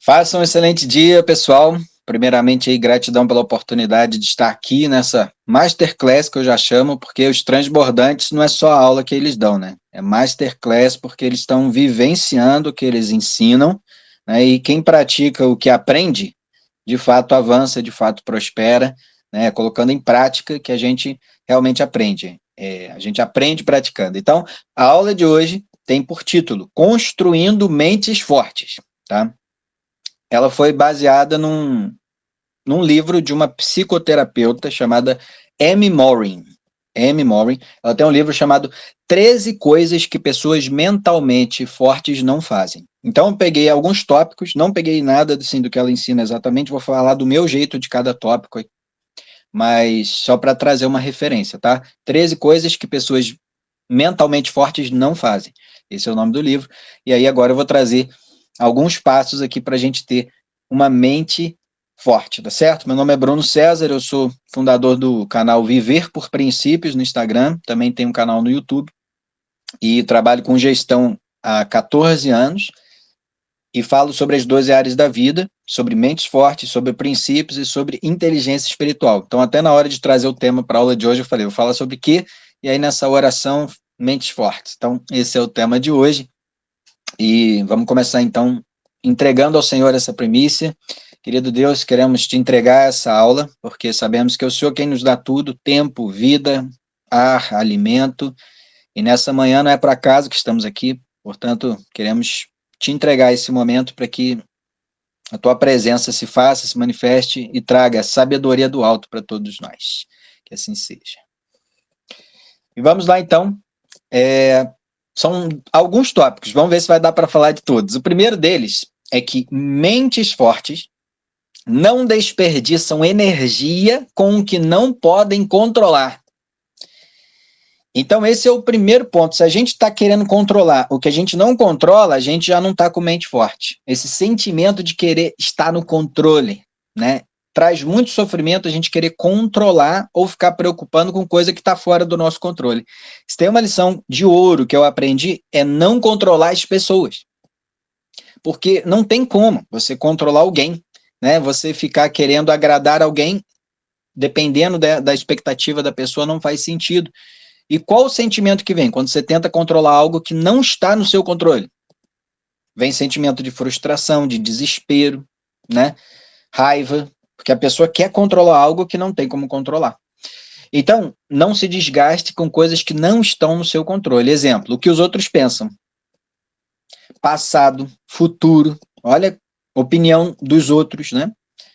Faça um excelente dia, pessoal. Primeiramente, aí, gratidão pela oportunidade de estar aqui nessa Masterclass, que eu já chamo, porque os transbordantes não é só a aula que eles dão, né? É Masterclass porque eles estão vivenciando o que eles ensinam, né? E quem pratica o que aprende, de fato avança, de fato prospera, né? Colocando em prática que a gente realmente aprende. A gente aprende praticando. Então, a aula de hoje tem por título Construindo Mentes Fortes, tá? Ela foi baseada num livro de uma psicoterapeuta chamada Amy Morin. Amy Morin, ela tem um livro chamado 13 Coisas que Pessoas Mentalmente Fortes Não Fazem. Então, eu peguei alguns tópicos, não peguei nada assim, do que ela ensina exatamente, vou falar do meu jeito de cada tópico, mas só para trazer uma referência, tá? 13 coisas que pessoas mentalmente fortes não fazem. Esse é o nome do livro. E aí agora eu vou trazer alguns passos aqui para a gente ter uma mente forte, tá certo? Meu nome é Bruno César, eu sou fundador do canal Viver por Princípios no Instagram, também tenho um canal no YouTube e trabalho com gestão há 14 anos e falo sobre as 12 áreas da vida, sobre mentes fortes, sobre princípios e sobre inteligência espiritual. Então, até na hora de trazer o tema para a aula de hoje, eu falei, vou falar sobre o quê? E aí, nessa oração, mentes fortes. Então, esse é o tema de hoje. E vamos começar, então, entregando ao Senhor essa primícia. Querido Deus, queremos te entregar essa aula, porque sabemos que é o Senhor quem nos dá tudo, tempo, vida, ar, alimento. E nessa manhã não é por acaso que estamos aqui, portanto, queremos te entregar esse momento para que a tua presença se faça, se manifeste e traga a sabedoria do alto para todos nós. Que assim seja. E vamos lá, então. São alguns tópicos, vamos ver se vai dar para falar de todos. O primeiro deles é que mentes fortes não desperdiçam energia com o que não podem controlar. Então, esse é o primeiro ponto. Se a gente está querendo controlar o que a gente não controla, a gente já não está com mente forte. Esse sentimento de querer estar no controle, né? Traz muito sofrimento a gente querer controlar ou ficar preocupando com coisa que está fora do nosso controle. Se tem uma lição de ouro que eu aprendi, é não controlar as pessoas. Porque não tem como você controlar alguém, né? Você ficar querendo agradar alguém, dependendo da expectativa da pessoa, não faz sentido. E qual o sentimento que vem quando você tenta controlar algo que não está no seu controle? Vem sentimento de frustração, de desespero, né? Raiva, porque a pessoa quer controlar algo que não tem como controlar. Então, não se desgaste com coisas que não estão no seu controle. Exemplo, o que os outros pensam. Passado, futuro, olha, opinião dos outros, né?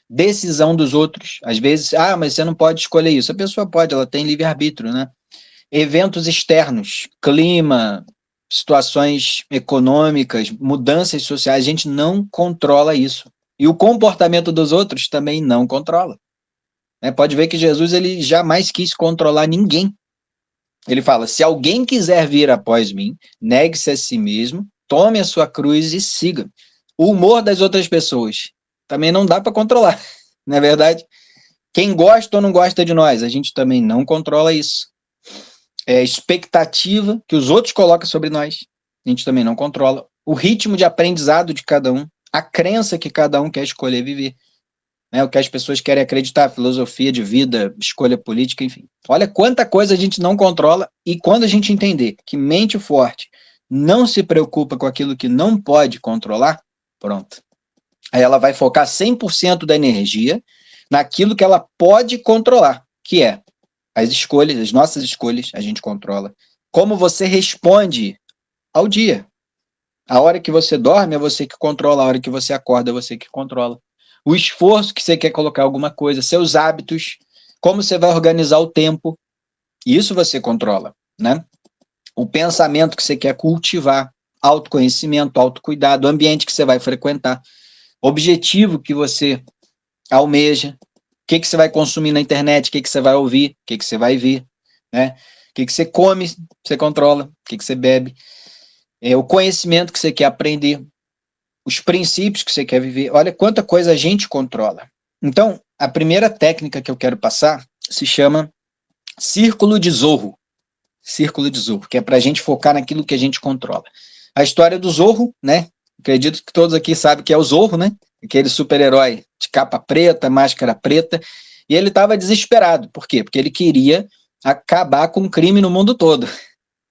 Decisão dos outros. Às vezes, mas você não pode escolher isso. A pessoa pode, ela tem livre-arbítrio, né? Eventos externos, clima, situações econômicas, mudanças sociais, a gente não controla isso. E o comportamento dos outros também não controla. Pode ver que Jesus ele jamais quis controlar ninguém. Ele fala, se alguém quiser vir após mim, negue-se a si mesmo, tome a sua cruz e siga. O humor das outras pessoas também não dá para controlar, não é verdade? Quem gosta ou não gosta de nós, a gente também não controla isso. Expectativa que os outros colocam sobre nós, a gente também não controla. O ritmo de aprendizado de cada um, a crença que cada um quer escolher viver, né? O que as pessoas querem acreditar, filosofia de vida, escolha política, enfim. Olha quanta coisa a gente não controla e quando a gente entender que mente forte não se preocupa com aquilo que não pode controlar, pronto. Aí ela vai focar 100% da energia naquilo que ela pode controlar, que é as escolhas, as nossas escolhas, a gente controla. Como você responde ao dia. A hora que você dorme é você que controla, a hora que você acorda é você que controla. O esforço que você quer colocar alguma coisa, seus hábitos, como você vai organizar o tempo, isso você controla, né? O pensamento que você quer cultivar, autoconhecimento, autocuidado, o ambiente que você vai frequentar, objetivo que você almeja, o que você vai consumir na internet, o que você vai ouvir, o que você vai ver, né? O que você come, você controla, o que você bebe, o conhecimento que você quer aprender, os princípios que você quer viver. Olha quanta coisa a gente controla. Então, a primeira técnica que eu quero passar se chama Círculo de Zorro. Círculo de Zorro, que é para a gente focar naquilo que a gente controla. A história do Zorro, né? Acredito que todos aqui sabem que é o Zorro, né? Aquele super-herói de capa preta, máscara preta, e ele estava desesperado. Por quê? Porque ele queria acabar com o crime no mundo todo.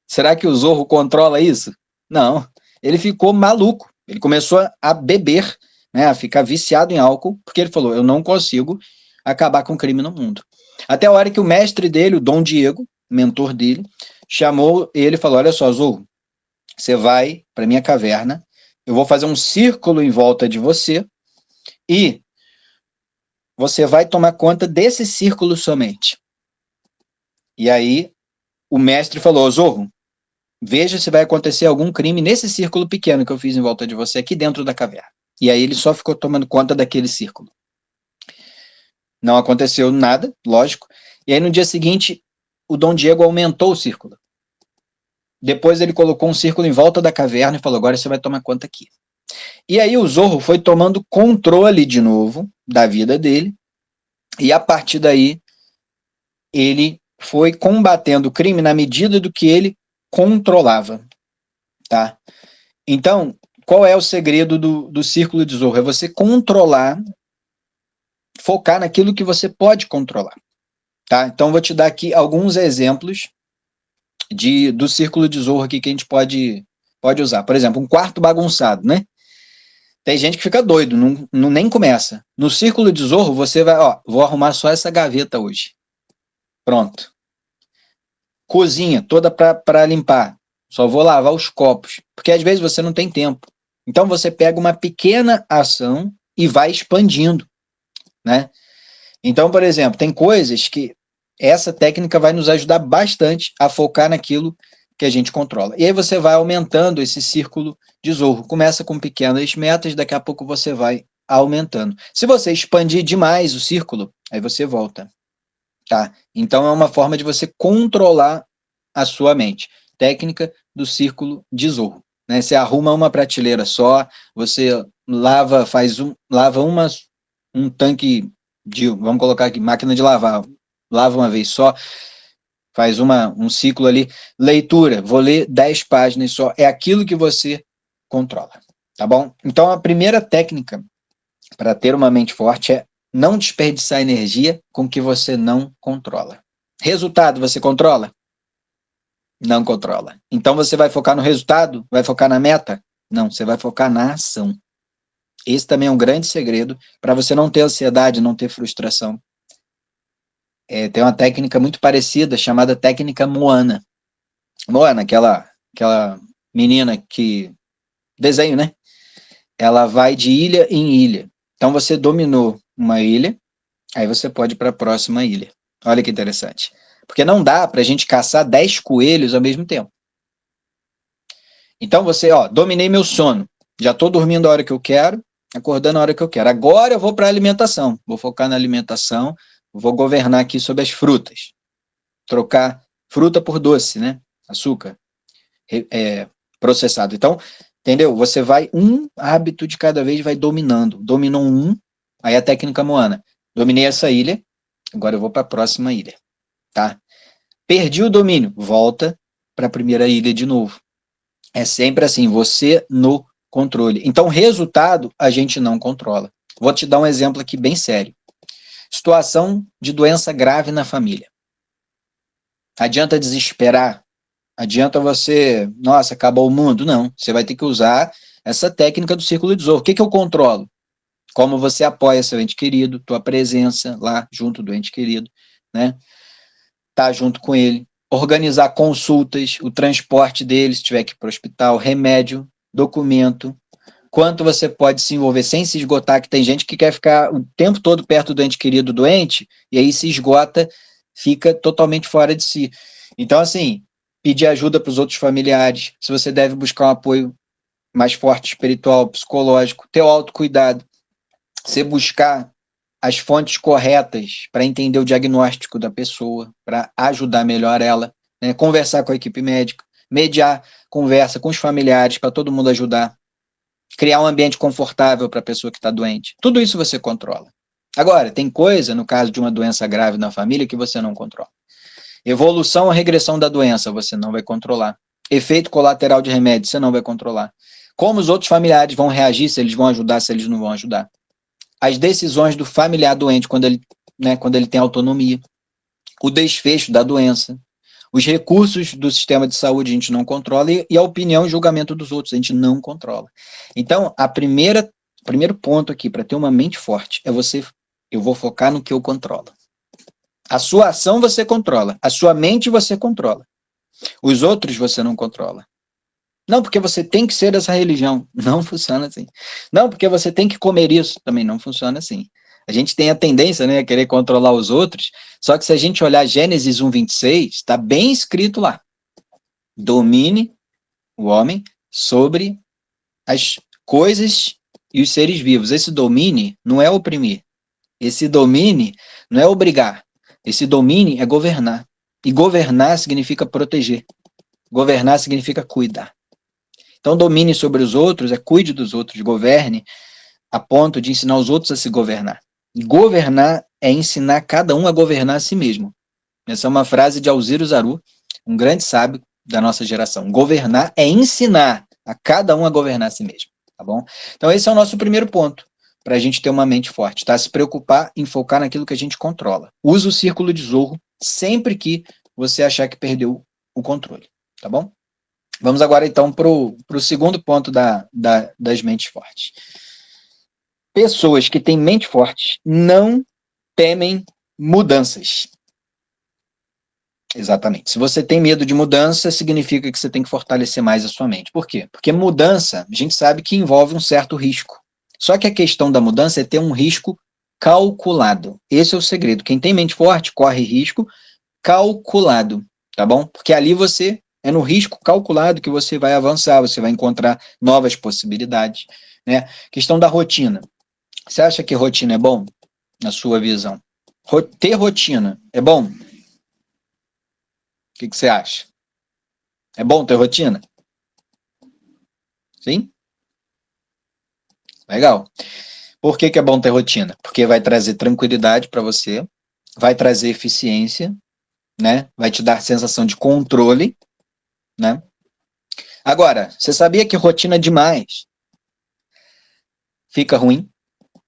Será que o Zorro controla isso? Não. Ele ficou maluco. Ele começou a beber, né, a ficar viciado em álcool, porque ele falou, eu não consigo acabar com o crime no mundo. Até a hora que o mestre dele, o Dom Diego, mentor dele, chamou ele e falou, olha só, Zorro, você vai para minha caverna, eu vou fazer um círculo em volta de você e você vai tomar conta desse círculo somente. E aí o mestre falou, Zorro, veja se vai acontecer algum crime nesse círculo pequeno que eu fiz em volta de você aqui dentro da caverna. E aí ele só ficou tomando conta daquele círculo. Não aconteceu nada, lógico. E aí no dia seguinte, o Dom Diego aumentou o círculo. Depois ele colocou um círculo em volta da caverna e falou, agora você vai tomar conta aqui. E aí o Zorro foi tomando controle de novo da vida dele, e a partir daí ele foi combatendo o crime na medida do que ele controlava, tá? Então, qual é o segredo do círculo de Zorro? É você controlar, focar naquilo que você pode controlar, tá? Então, vou te dar aqui alguns exemplos do círculo de Zorro aqui que a gente pode usar. Por exemplo, um quarto bagunçado, né? Tem gente que fica doido, não nem começa. No círculo de Zorro, você vai, ó, vou arrumar só essa gaveta hoje. Pronto. Cozinha toda para limpar. Só vou lavar os copos. Porque às vezes você não tem tempo. Então você pega uma pequena ação e vai expandindo, né? Então, por exemplo, tem coisas que essa técnica vai nos ajudar bastante a focar naquilo que a gente controla. E aí você vai aumentando esse círculo de Zorro. Começa com pequenas metas, daqui a pouco você vai aumentando. Se você expandir demais o círculo, aí você volta, tá? Então é uma forma de você controlar a sua mente. Técnica do círculo de Zorro, né? Você arruma uma prateleira só, você lava, lava um tanque de, vamos colocar aqui, máquina de lavar, lava uma vez só, faz um ciclo ali, leitura, vou ler 10 páginas só, é aquilo que você controla, tá bom? Então a primeira técnica para ter uma mente forte é não desperdiçar energia com o que você não controla. Resultado, você controla? Não controla. Então você vai focar no resultado? Vai focar na meta? Não, você vai focar na ação. Esse também é um grande segredo para você não ter ansiedade, não ter frustração. Tem uma técnica muito parecida chamada técnica Moana. Moana, aquela menina que... desenho, né? Ela vai de ilha em ilha. Então você dominou uma ilha, aí você pode ir para a próxima ilha. Olha que interessante. Porque não dá para a gente caçar 10 coelhos ao mesmo tempo. Então você, ó, dominei meu sono. Já estou dormindo a hora que eu quero, acordando a hora que eu quero. Agora eu vou para a alimentação. Vou focar na alimentação, vou governar aqui sobre as frutas. Trocar fruta por doce, né? Açúcar processado. Então, entendeu? Você vai, um hábito de cada vez vai dominando. Dominou um, aí a técnica Moana. Dominei essa ilha, agora eu vou para a próxima ilha, tá? Perdi o domínio, volta para a primeira ilha de novo. É sempre assim, você no controle. Então, resultado a gente não controla. Vou te dar um exemplo aqui bem sério. Situação de doença grave na família. Adianta desesperar? Adianta você, nossa, acabou o mundo? Não, você vai ter que usar essa técnica do círculo de Zorro. O que eu controlo? Como você apoia seu ente querido, tua presença lá junto do ente querido, né? Tá junto com ele. Organizar consultas, o transporte dele, se tiver que ir para o hospital, remédio, documento, quanto você pode se envolver sem se esgotar, que tem gente que quer ficar o tempo todo perto do ente querido doente, e aí se esgota, fica totalmente fora de si. Então, assim, pedir ajuda para os outros familiares, se você deve buscar um apoio mais forte, espiritual, psicológico, ter o autocuidado, você buscar as fontes corretas para entender o diagnóstico da pessoa, para ajudar melhor ela, né? Conversar com a equipe médica, mediar, conversa com os familiares para todo mundo ajudar, criar um ambiente confortável para a pessoa que está doente. Tudo isso você controla. Agora, tem coisa, no caso de uma doença grave na família, que você não controla. Evolução ou regressão da doença, você não vai controlar. Efeito colateral de remédio, você não vai controlar. Como os outros familiares vão reagir, se eles vão ajudar, se eles não vão ajudar. As decisões do familiar doente, quando ele tem autonomia. O desfecho da doença. Os recursos do sistema de saúde a gente não controla e a opinião e julgamento dos outros a gente não controla. Então, primeiro ponto aqui para ter uma mente forte é eu vou focar no que eu controlo. A sua ação você controla, a sua mente você controla. Os outros você não controla. Não porque você tem que ser dessa religião, não funciona assim. Não porque você tem que comer isso, também não funciona assim. A gente tem a tendência, né, a querer controlar os outros, só que se a gente olhar Gênesis 1:26, está bem escrito lá. Domine o homem sobre as coisas e os seres vivos. Esse domine não é oprimir. Esse domine não é obrigar. Esse domine é governar. E governar significa proteger. Governar significa cuidar. Então, domine sobre os outros é cuide dos outros, governe a ponto de ensinar os outros a se governar. E governar é ensinar cada um a governar a si mesmo. Essa é uma frase de Alziro Zaru, um grande sábio da nossa geração. Governar é ensinar a cada um a governar a si mesmo, tá bom? Então, esse é o nosso primeiro ponto, para a gente ter uma mente forte, tá? Se preocupar em focar naquilo que a gente controla. Usa o círculo de Zorro sempre que você achar que perdeu o controle, tá bom? Vamos agora, então, para o segundo ponto das mentes fortes. Pessoas que têm mente forte não temem mudanças. Exatamente. Se você tem medo de mudança, significa que você tem que fortalecer mais a sua mente. Por quê? Porque mudança, a gente sabe que envolve um certo risco. Só que a questão da mudança é ter um risco calculado. Esse é o segredo. Quem tem mente forte corre risco calculado, tá bom? Porque ali é no risco calculado que você vai avançar, você vai encontrar novas possibilidades, né? Questão da rotina. Você acha que rotina é bom, na sua visão? Ter rotina é bom? O que você acha? É bom ter rotina? Sim? Legal. Por que é bom ter rotina? Porque vai trazer tranquilidade para você, vai trazer eficiência, né? Vai te dar sensação de controle, né? Agora, você sabia que rotina demais fica ruim?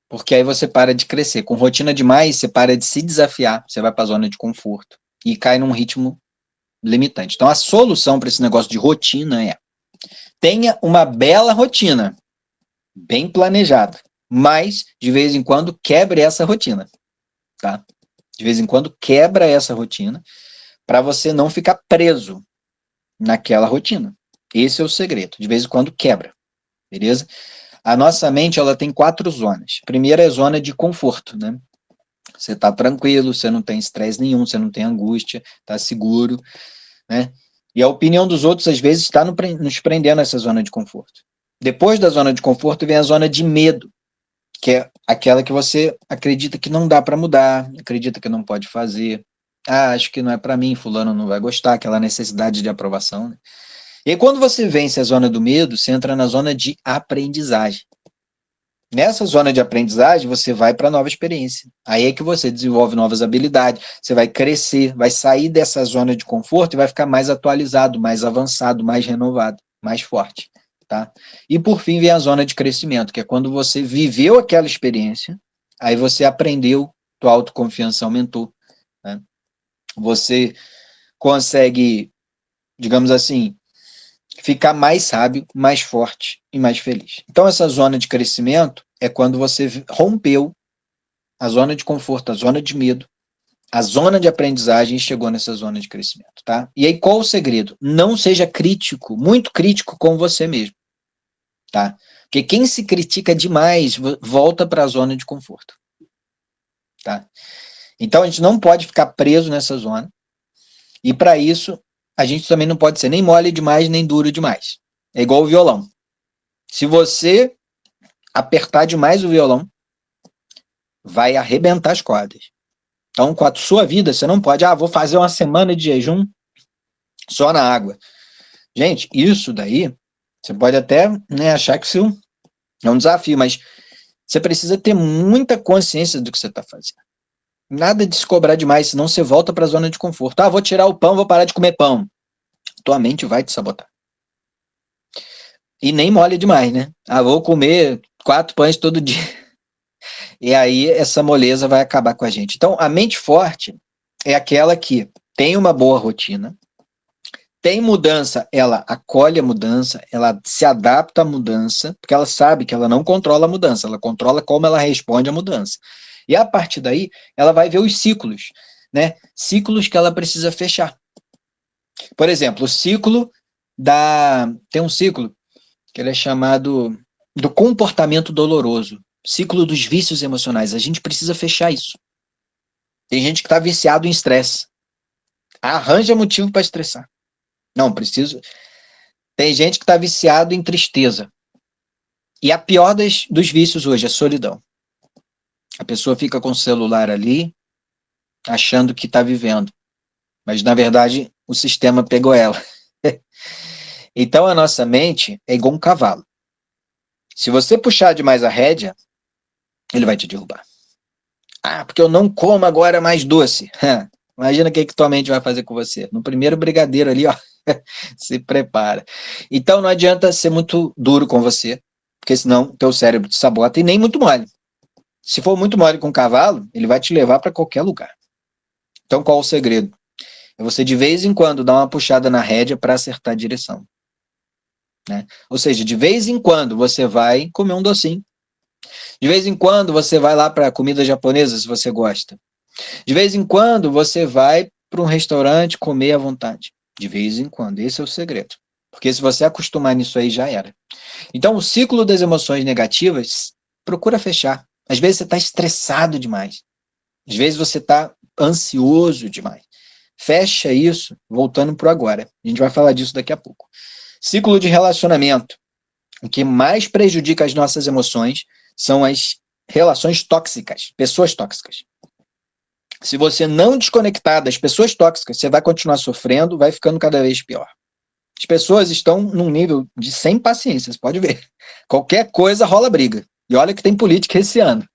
Porque aí você para de crescer. Com rotina demais, você para de se desafiar, você vai para a zona de conforto e cai num ritmo limitante. Então, a solução para esse negócio de rotina é: tenha uma bela rotina, bem planejada, mas, de vez em quando, quebre essa rotina, tá? De vez em quando, quebra essa rotina para você não ficar preso naquela rotina. Esse é o segredo. De vez em quando, quebra, beleza? A nossa mente, ela tem 4 zonas. A primeira é a zona de conforto, né? Você está tranquilo, você não tem estresse nenhum, você não tem angústia, está seguro, né? E a opinião dos outros, às vezes, está nos prendendo nessa zona de conforto. Depois da zona de conforto vem a zona de medo, que é aquela que você acredita que não dá para mudar, acredita que não pode fazer. Ah, acho que não é para mim, fulano não vai gostar, aquela necessidade de aprovação, né? E aí, quando você vence a zona do medo, você entra na zona de aprendizagem. Nessa zona de aprendizagem, você vai para nova experiência. Aí é que você desenvolve novas habilidades, você vai crescer, vai sair dessa zona de conforto e vai ficar mais atualizado, mais avançado, mais renovado, mais forte, tá? E por fim vem a zona de crescimento, que é quando você viveu aquela experiência, aí você aprendeu, tua autoconfiança aumentou, né? Você consegue, digamos assim, ficar mais sábio, mais forte e mais feliz. Então, essa zona de crescimento é quando você rompeu a zona de conforto, a zona de medo, a zona de aprendizagem e chegou nessa zona de crescimento, tá? E aí, qual o segredo? Não seja crítico, muito crítico com você mesmo, tá? Porque quem se critica demais volta para a zona de conforto, tá? Então, a gente não pode ficar preso nessa zona e, para isso, a gente também não pode ser nem mole demais, nem duro demais. É igual o violão. Se você apertar demais o violão, vai arrebentar as cordas. Então, com a sua vida, você não pode, vou fazer uma semana de jejum só na água. Gente, isso daí, você pode até, né, achar que isso é um desafio, mas você precisa ter muita consciência do que você está fazendo. Nada de se cobrar demais, senão você volta para a zona de conforto. Vou tirar o pão, vou parar de comer pão. Tua mente vai te sabotar. E nem mole demais, né? Ah, vou comer 4 pães todo dia. E aí essa moleza vai acabar com a gente. Então, a mente forte é aquela que tem uma boa rotina, tem mudança, ela acolhe a mudança, ela se adapta à mudança, porque ela sabe que ela não controla a mudança, ela controla como ela responde à mudança. E a partir daí, ela vai ver os ciclos, né? Ciclos que ela precisa fechar. Por exemplo, o ciclo da. Tem um ciclo que ele é chamado do comportamento doloroso, ciclo dos vícios emocionais. A gente precisa fechar isso. Tem gente que está viciado em estresse. Arranja motivo para estressar. Não, preciso. Tem gente que está viciado em tristeza. E a pior dos vícios hoje é solidão. A pessoa fica com o celular ali, achando que está vivendo. Mas, na verdade, o sistema pegou ela. Então, a nossa mente é igual um cavalo. Se você puxar demais a rédea, ele vai te derrubar. Ah, porque eu não como agora mais doce. Imagina o que tua mente vai fazer com você. No primeiro brigadeiro ali, ó, se prepara. Então não adianta ser muito duro com você, porque senão teu cérebro te sabota, e nem muito mole. Se for muito mole com o cavalo, ele vai te levar para qualquer lugar. Então qual o segredo? É você de vez em quando dar uma puxada na rédea para acertar a direção. Né? Ou seja, de vez em quando você vai comer um docinho. De vez em quando você vai lá para comida japonesa, se você gosta. De vez em quando você vai para um restaurante comer à vontade. De vez em quando. Esse é o segredo. Porque se você acostumar nisso aí, já era. Então, o ciclo das emoções negativas, procura fechar. Às vezes você está estressado demais. Às vezes você está ansioso demais. Fecha isso, voltando para o agora. A gente vai falar disso daqui a pouco. Ciclo de relacionamento. O que mais prejudica as nossas emoções são as relações tóxicas, pessoas tóxicas. Se você não desconectar das pessoas tóxicas, você vai continuar sofrendo, vai ficando cada vez pior. As pessoas estão num nível de sem paciência, você pode ver. Qualquer coisa rola briga. E olha que tem política esse ano.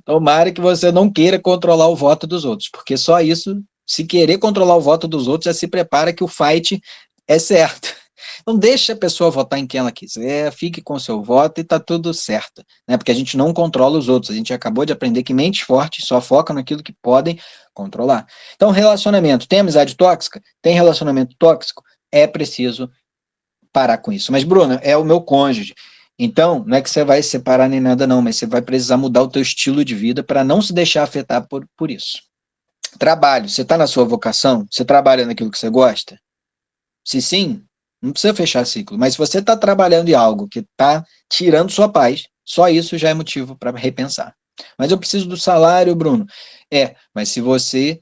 Tomara que você não queira controlar o voto dos outros, porque só isso, se querer controlar o voto dos outros, já se prepara que o fight é certo. Não deixa a pessoa votar em quem ela quiser, fique com o seu voto e tá tudo certo, né? Porque a gente não controla os outros. A gente acabou de aprender que mentes fortes só focam naquilo que podem controlar. Então, relacionamento. Tem amizade tóxica? Tem relacionamento tóxico? É preciso parar com isso. Mas, Bruna, é o meu cônjuge. Então, não é que você vai se separar nem nada, não, mas você vai precisar mudar o teu estilo de vida para não se deixar afetar por isso. Trabalho. Você está na sua vocação? Você trabalha naquilo que você gosta? Se sim, não precisa fechar ciclo. Mas se você está trabalhando em algo que está tirando sua paz, só isso já é motivo para repensar. Mas eu preciso do salário, Bruno. Mas se você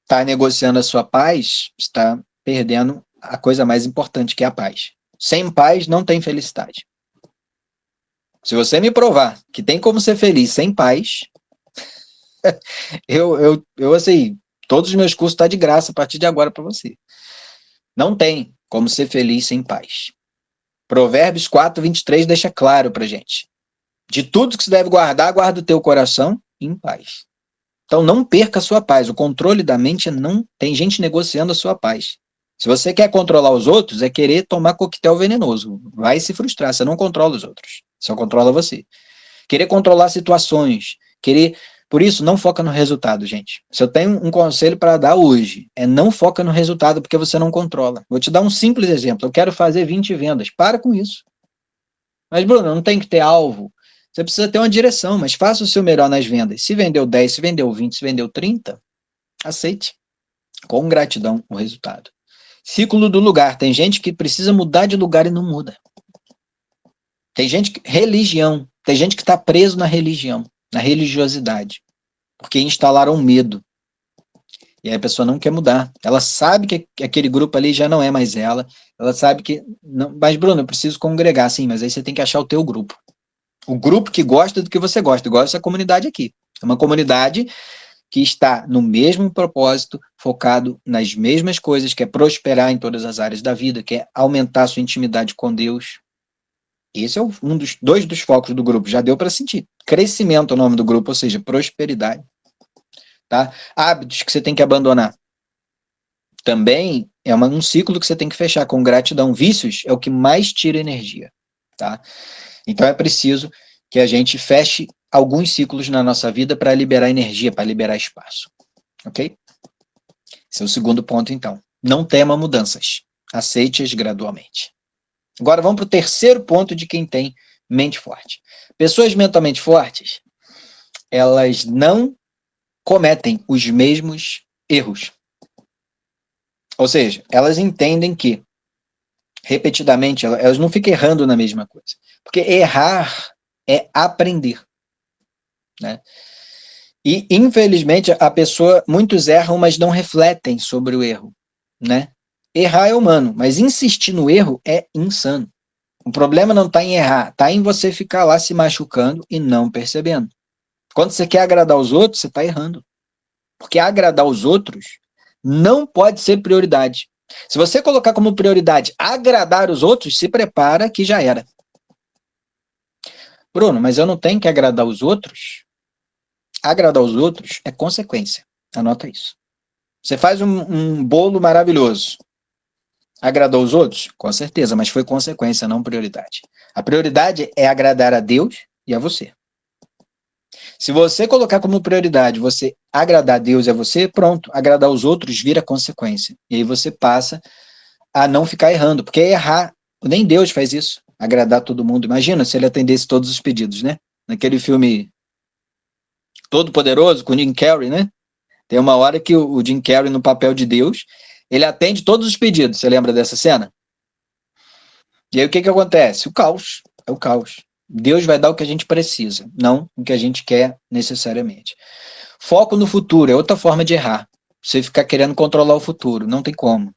está negociando a sua paz, está perdendo a coisa mais importante, que é a paz. Sem paz não tem felicidade. Se você me provar que tem como ser feliz sem paz, eu assim, todos os meus cursos estão de graça a partir de agora para você. Não tem como ser feliz sem paz. Provérbios 4:23 deixa claro pra gente. De tudo que se deve guardar, guarda o teu coração em paz. Então não perca a sua paz. O controle da mente não tem gente negociando a sua paz. Se você quer controlar os outros, é querer tomar coquetel venenoso. Vai se frustrar, você não controla os outros. Só controla você. Querer controlar situações, querer... Por isso, não foca no resultado, gente. Se eu tenho um conselho para dar hoje, é não foca no resultado, porque você não controla. Vou te dar um simples exemplo. Eu quero fazer 20 vendas. Para com isso. Mas, Bruno, não tem que ter alvo. Você precisa ter uma direção, mas faça o seu melhor nas vendas. Se vendeu 10, se vendeu 20, se vendeu 30, aceite. Com gratidão o resultado. Ciclo do lugar. Tem gente que precisa mudar de lugar e não muda. Tem gente que... Religião. Tem gente que está preso na religião, na religiosidade, porque instalaram medo. E aí a pessoa não quer mudar. Ela sabe que aquele grupo ali já não é mais ela. Ela sabe que... Não, mas, Bruno, eu preciso congregar, sim, mas aí você tem que achar o teu grupo. O grupo que gosta do que você gosta, igual essa comunidade aqui. É uma comunidade que está no mesmo propósito, focado nas mesmas coisas, que é prosperar em todas as áreas da vida, que é aumentar a sua intimidade com Deus. Esse é dois dos focos do grupo, já deu para sentir. Crescimento é o nome do grupo, ou seja, prosperidade. Tá? Hábitos que você tem que abandonar. Também um ciclo que você tem que fechar com gratidão. Vícios é o que mais tira energia, tá? Então é preciso que a gente feche alguns ciclos na nossa vida para liberar energia, para liberar espaço, ok? Esse é o segundo ponto, então. Não tema mudanças, aceite-as gradualmente. Agora vamos para o terceiro ponto de quem tem mente forte. Pessoas mentalmente fortes, elas não cometem os mesmos erros. Ou seja, elas entendem que, repetidamente, elas não ficam errando na mesma coisa. Porque errar é aprender, né? E, infelizmente, muitos erram, mas não refletem sobre o erro, né? Errar é humano, mas insistir no erro é insano. O problema não está em errar, está em você ficar lá se machucando e não percebendo. Quando você quer agradar os outros, você está errando. Porque agradar os outros não pode ser prioridade. Se você colocar como prioridade agradar os outros, se prepara que já era. Bruno, mas eu não tenho que agradar os outros? Agradar os outros é consequência. Anota isso. Você faz um bolo maravilhoso. Agradou os outros? Com certeza, mas foi consequência, não prioridade. A prioridade é agradar a Deus e a você. Se você colocar como prioridade você agradar a Deus e a você, pronto, agradar os outros vira consequência. E aí você passa a não ficar errando, porque errar, nem Deus faz isso, agradar todo mundo. Imagina se ele atendesse todos os pedidos, né? Naquele filme Todo Poderoso, com o Jim Carrey, né? Tem uma hora que o Jim Carrey, no papel de Deus, ele atende todos os pedidos. Você lembra dessa cena? E aí o que acontece? O caos. É o caos. Deus vai dar o que a gente precisa, não o que a gente quer necessariamente. Foco no futuro é outra forma de errar. Você ficar querendo controlar o futuro, não tem como.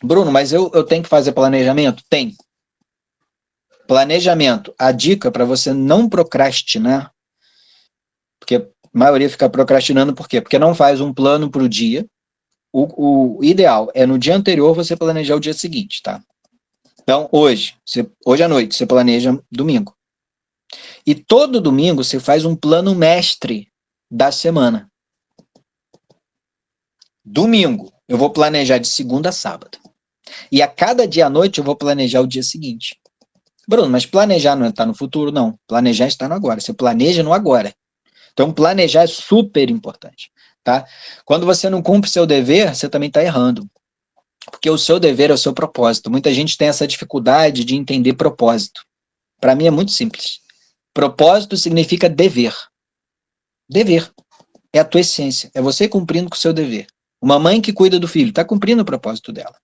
Bruno, mas eu tenho que fazer planejamento? Tem. Planejamento. A dica para você não procrastinar, porque a maioria fica procrastinando por quê? Porque não faz um plano para o dia. O ideal é no dia anterior você planejar o dia seguinte, tá? Então, hoje à noite, você planeja domingo. E todo domingo você faz um plano mestre da semana. Domingo, eu vou planejar de segunda a sábado. E a cada dia à noite eu vou planejar o dia seguinte. Bruno, mas planejar não está no futuro? Não. Planejar está no agora. Você planeja no agora. Então, planejar é super importante, tá? Quando você não cumpre seu dever, você também está errando. Porque o seu dever é o seu propósito. Muita gente tem essa dificuldade de entender propósito. Para mim é muito simples. Propósito significa dever. Dever. É a tua essência. É você cumprindo com o seu dever. Uma mãe que cuida do filho está cumprindo o propósito dela.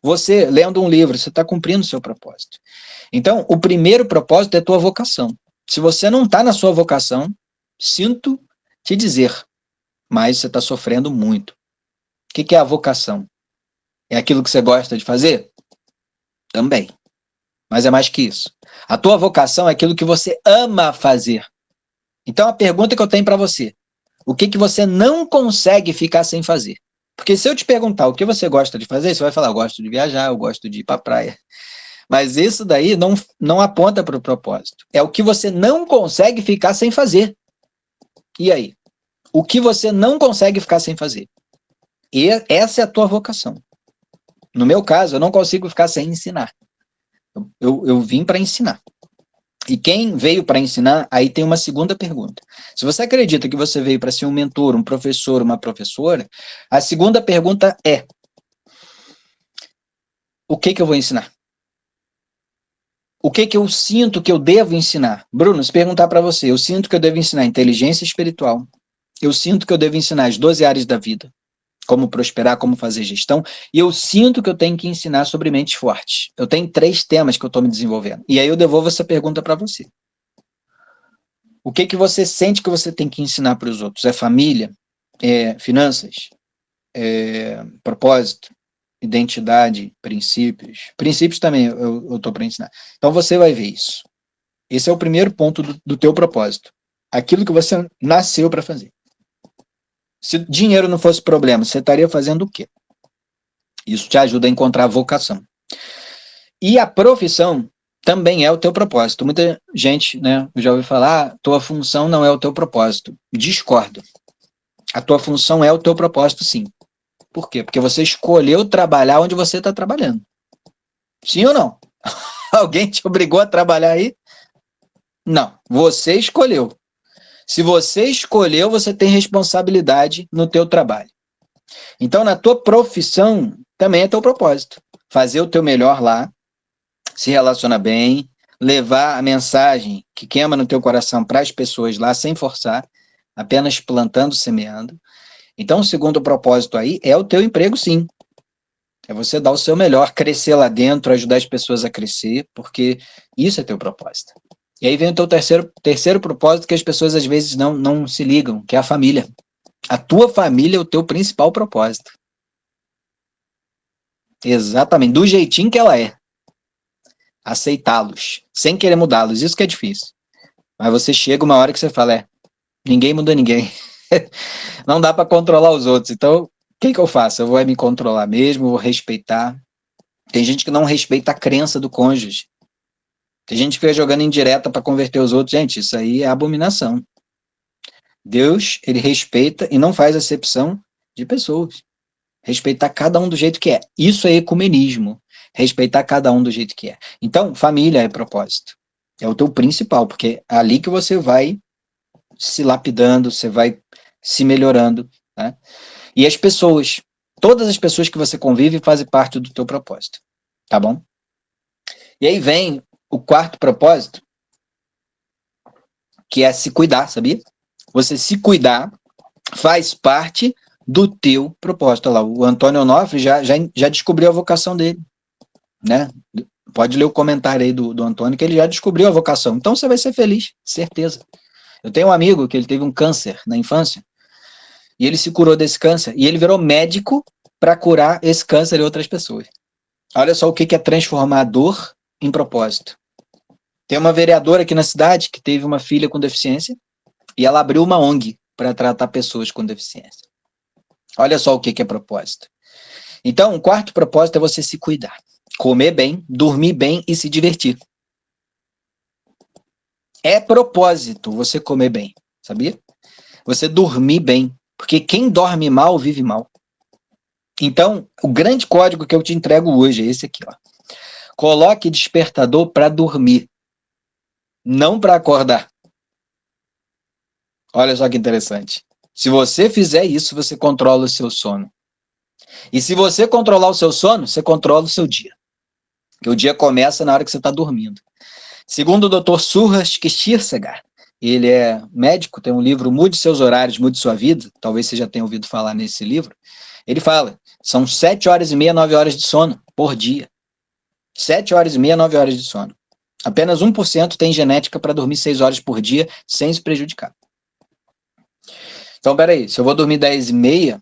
Você, lendo um livro, você está cumprindo o seu propósito. Então, o primeiro propósito é a tua vocação. Se você não está na sua vocação, sinto te dizer, mas você está sofrendo muito. O que é a vocação? É aquilo que você gosta de fazer? Também. Mas é mais que isso. A tua vocação é aquilo que você ama fazer. Então, a pergunta que eu tenho para você, o que você não consegue ficar sem fazer? Porque se eu te perguntar o que você gosta de fazer, você vai falar, eu gosto de viajar, eu gosto de ir para a praia. Mas isso daí não aponta para o propósito. É o que você não consegue ficar sem fazer. E aí? O que você não consegue ficar sem fazer? E essa é a tua vocação. No meu caso, eu não consigo ficar sem ensinar. Eu vim para ensinar. E quem veio para ensinar, aí tem uma segunda pergunta. Se você acredita que você veio para ser um mentor, um professor, uma professora, a segunda pergunta é: o que eu vou ensinar? O que eu sinto que eu devo ensinar? Bruno, se perguntar para você, eu sinto que eu devo ensinar inteligência espiritual, eu sinto que eu devo ensinar as 12 áreas da vida, como prosperar, como fazer gestão, e eu sinto que eu tenho que ensinar sobre mentes fortes. Eu tenho 3 temas que eu estou me desenvolvendo. E aí eu devolvo essa pergunta para você. O que você sente que você tem que ensinar para os outros? É família? É finanças? É propósito? Identidade? Princípios? Princípios também eu estou para ensinar. Então você vai ver isso. Esse é o primeiro ponto do teu propósito. Aquilo que você nasceu para fazer. Se dinheiro não fosse problema, você estaria fazendo o quê? Isso te ajuda a encontrar a vocação. E a profissão também é o teu propósito. Muita gente, né, já ouviu falar, tua função não é o teu propósito. Discordo. A tua função é o teu propósito, sim. Por quê? Porque você escolheu trabalhar onde você está trabalhando. Sim ou não? Alguém te obrigou a trabalhar aí? Não, você escolheu. Se você escolheu, você tem responsabilidade no teu trabalho. Então, na tua profissão, também é teu propósito. Fazer o teu melhor lá, se relacionar bem, levar a mensagem que queima no teu coração para as pessoas lá, sem forçar, apenas plantando, semeando. Então, o segundo propósito aí é o teu emprego, sim. É você dar o seu melhor, crescer lá dentro, ajudar as pessoas a crescer, porque isso é teu propósito. E aí vem o teu terceiro propósito que as pessoas às vezes não se ligam, que é a família. A tua família é o teu principal propósito. Exatamente, do jeitinho que ela é. Aceitá-los, sem querer mudá-los, isso que é difícil. Mas você chega uma hora que você fala, ninguém muda ninguém. Não dá para controlar os outros, então o que eu faço? Eu vou me controlar mesmo, vou respeitar. Tem gente que não respeita a crença do cônjuge. Tem gente que fica jogando indireta para converter os outros. Gente, isso aí é abominação. Deus, ele respeita e não faz acepção de pessoas. Respeitar cada um do jeito que é. Isso é ecumenismo. Respeitar cada um do jeito que é. Então, família é propósito. É o teu principal, porque é ali que você vai se lapidando, você vai se melhorando, né? E as pessoas, todas as pessoas que você convive fazem parte do teu propósito, tá bom? E aí vem o quarto propósito, que é se cuidar, sabia? Você se cuidar faz parte do teu propósito. Olha lá, o Antônio Onofre já descobriu a vocação dele, né? Pode ler o comentário aí do Antônio, que ele já descobriu a vocação. Então você vai ser feliz, certeza. Eu tenho um amigo que ele teve um câncer na infância, e ele se curou desse câncer, e ele virou médico para curar esse câncer em outras pessoas. Olha só o que é transformar dor em propósito. Tem uma vereadora aqui na cidade que teve uma filha com deficiência, e ela abriu uma ONG para tratar pessoas com deficiência. Olha só o que é propósito. Então, o quarto propósito é você se cuidar. Comer bem, dormir bem e se divertir. É propósito você comer bem, sabia? Você dormir bem. Porque quem dorme mal, vive mal. Então, o grande código que eu te entrego hoje é esse aqui, ó. Coloque despertador para dormir, não para acordar. Olha só que interessante. Se você fizer isso, você controla o seu sono. E se você controlar o seu sono, você controla o seu dia. Porque o dia começa na hora que você está dormindo. Segundo o Dr. Surras Kishirsagar, ele é médico, tem um livro Mude Seus Horários, Mude Sua Vida, talvez você já tenha ouvido falar nesse livro. Ele fala, são 7 horas e meia, 9 horas de sono por dia. 7 horas e meia, 9 horas de sono. Apenas 1% tem genética para dormir 6 horas por dia sem se prejudicar. Então, peraí, se eu vou dormir 10 e meia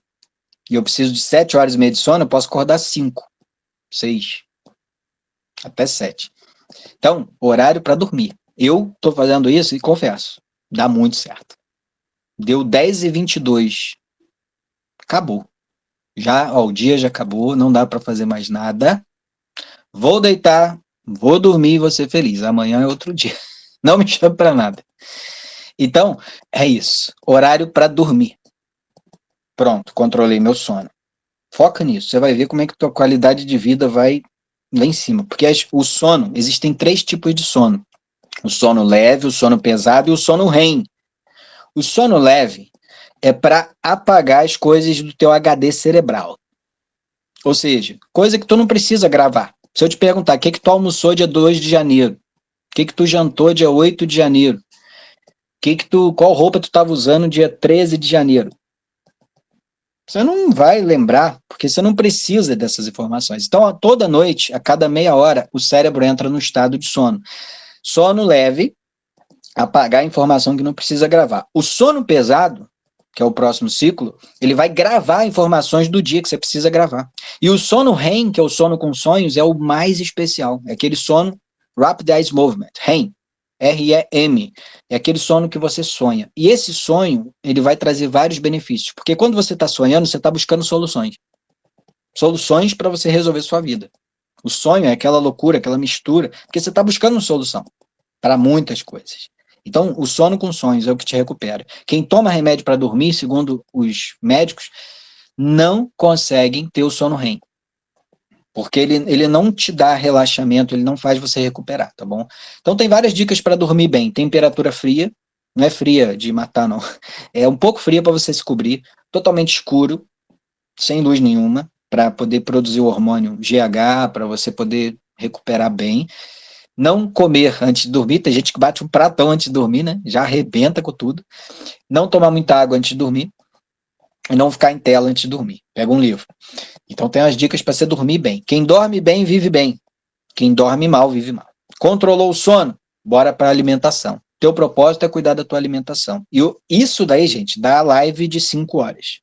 e eu preciso de 7 horas e meia de sono, eu posso acordar 5, 6, até 7. Então, horário para dormir. Eu estou fazendo isso e confesso, dá muito certo. Deu 10h22. Acabou. O dia já acabou, não dá para fazer mais nada. Vou deitar, vou dormir e vou ser feliz. Amanhã é outro dia. Não me chame para nada. Então, é isso. Horário para dormir. Pronto, controlei meu sono. Foca nisso. Você vai ver como é que a tua qualidade de vida vai lá em cima. Porque o sono, existem 3 tipos de sono. O sono leve, o sono pesado e o sono REM. O sono leve é para apagar as coisas do teu HD cerebral. Ou seja, coisa que tu não precisa gravar. Se eu te perguntar, o que tu almoçou dia 2 de janeiro? O que tu jantou dia 8 de janeiro? Qual roupa tu estava usando dia 13 de janeiro? Você não vai lembrar, porque você não precisa dessas informações. Então, toda noite, a cada meia hora, o cérebro entra no estado de sono. Sono leve, apagar a informação que não precisa gravar. O sono pesado, que é o próximo ciclo, ele vai gravar informações do dia que você precisa gravar. E o sono REM, que é o sono com sonhos, é o mais especial. É aquele sono Rapid Eye Movement, REM. REM, é aquele sono que você sonha. E esse sonho, ele vai trazer vários benefícios, porque quando você está sonhando, você está buscando soluções. Soluções para você resolver sua vida. O sonho é aquela loucura, aquela mistura, porque você está buscando uma solução para muitas coisas. Então, o sono com sonhos é o que te recupera. Quem toma remédio para dormir, segundo os médicos, não conseguem ter o sono REM. Porque ele não te dá relaxamento, ele não faz você recuperar, tá bom? Então tem várias dicas para dormir bem. Temperatura fria, não é fria de matar, não. É um pouco fria para você se cobrir, totalmente escuro, sem luz nenhuma, para poder produzir o hormônio GH, para você poder recuperar bem. Não comer antes de dormir, tem gente que bate um pratão antes de dormir, né? Já arrebenta com tudo. Não tomar muita água antes de dormir e não ficar em tela antes de dormir. Pega um livro. Então tem as dicas para você dormir bem. Quem dorme bem, vive bem. Quem dorme mal, vive mal. Controlou o sono? Bora para a alimentação. Teu propósito é cuidar da tua alimentação. E isso daí, gente, dá live de 5 horas.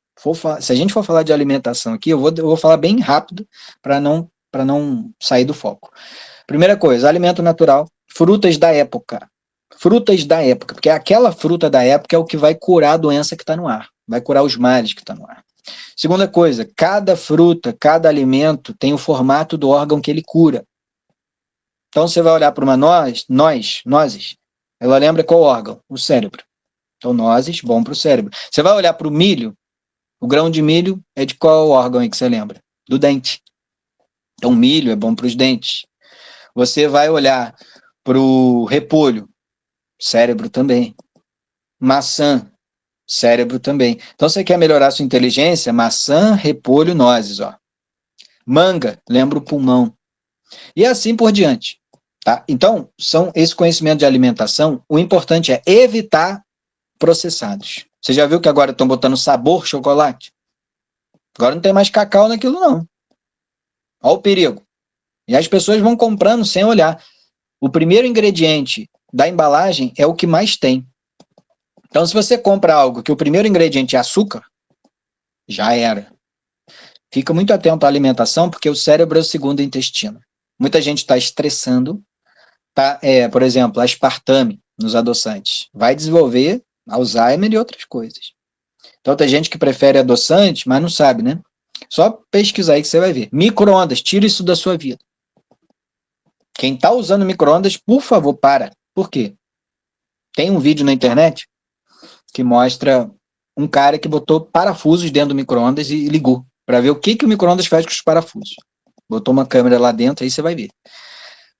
Se a gente for falar de alimentação aqui, eu vou falar bem rápido para não sair do foco. Primeira coisa, alimento natural, frutas da época. Frutas da época, porque aquela fruta da época é o que vai curar a doença que está no ar, vai curar os males que está no ar. Segunda coisa, cada fruta, cada alimento tem o formato do órgão que ele cura. Então você vai olhar para uma nozes, ela lembra qual órgão? O cérebro. Então nozes, bom para o cérebro. Você vai olhar para o milho, o grão de milho é de qual órgão aí que você lembra? Do dente. Então milho é bom para os dentes. Você vai olhar para o repolho, cérebro também. Maçã, cérebro também. Então você quer melhorar a sua inteligência? Maçã, repolho, nozes, ó. Manga, lembra o pulmão. E assim por diante. Tá? Então, esse conhecimento de alimentação, o importante é evitar processados. Você já viu que agora estão botando sabor chocolate? Agora não tem mais cacau naquilo, não. Olha o perigo. E as pessoas vão comprando sem olhar. O primeiro ingrediente da embalagem é o que mais tem. Então, se você compra algo que o primeiro ingrediente é açúcar, já era. Fica muito atento à alimentação, porque o cérebro é o segundo intestino. Muita gente está estressando, por exemplo, aspartame nos adoçantes. Vai desenvolver Alzheimer e outras coisas. Então, tem gente que prefere adoçante, mas não sabe, né? Só pesquisar aí que você vai ver. Micro-ondas, tira isso da sua vida. Quem está usando micro-ondas, por favor, para. Por quê? Tem um vídeo na internet que mostra um cara que botou parafusos dentro do micro-ondas e ligou, para ver o que o micro-ondas faz com os parafusos. Botou uma câmera lá dentro, aí você vai ver.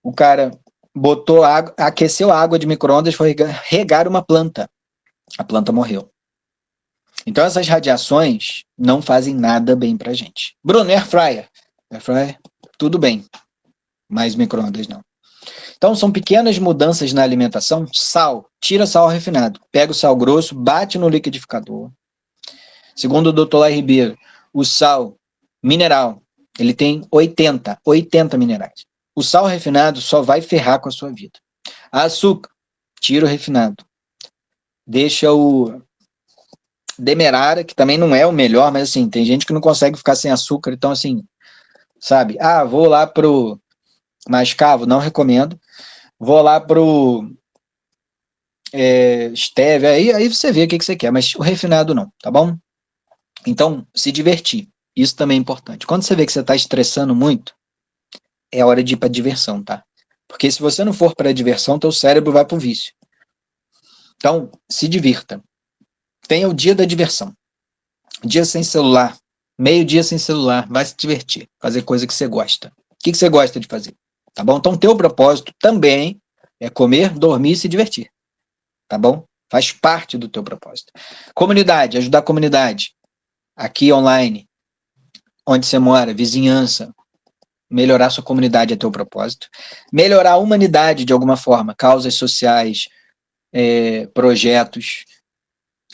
O cara botou água, aqueceu a água de micro-ondas, foi regar uma planta. A planta morreu. Então essas radiações não fazem nada bem pra gente. Bruno, air fryer. Air fryer, tudo bem, mas micro-ondas não. Então são pequenas mudanças na alimentação. Sal, tira sal refinado. Pega o sal grosso, bate no liquidificador. Segundo o Dr. Lai Ribeiro, o sal mineral, ele tem 80 minerais. O sal refinado só vai ferrar com a sua vida. Açúcar, tira o refinado. Deixa o demerara, que também não é o melhor, mas assim, tem gente que não consegue ficar sem açúcar, então assim, sabe? Vou lá pro mascavo, não recomendo. Vou lá pro stevia, aí você vê o que você quer, mas o refinado não, tá bom? Então, se divertir, isso também é importante. Quando você vê que você está estressando muito, é hora de ir para diversão, tá? Porque se você não for para diversão, teu cérebro vai para o vício. Então, se divirta. Tenha o dia da diversão. Dia sem celular, meio-dia sem celular, vai se divertir, fazer coisa que você gosta. O que você gosta de fazer? Tá bom? Então, teu propósito também é comer, dormir e se divertir. Tá bom? Faz parte do teu propósito. Comunidade, ajudar a comunidade. Aqui online, onde você mora, vizinhança. Melhorar sua comunidade é teu propósito. Melhorar a humanidade de alguma forma, causas sociais, projetos,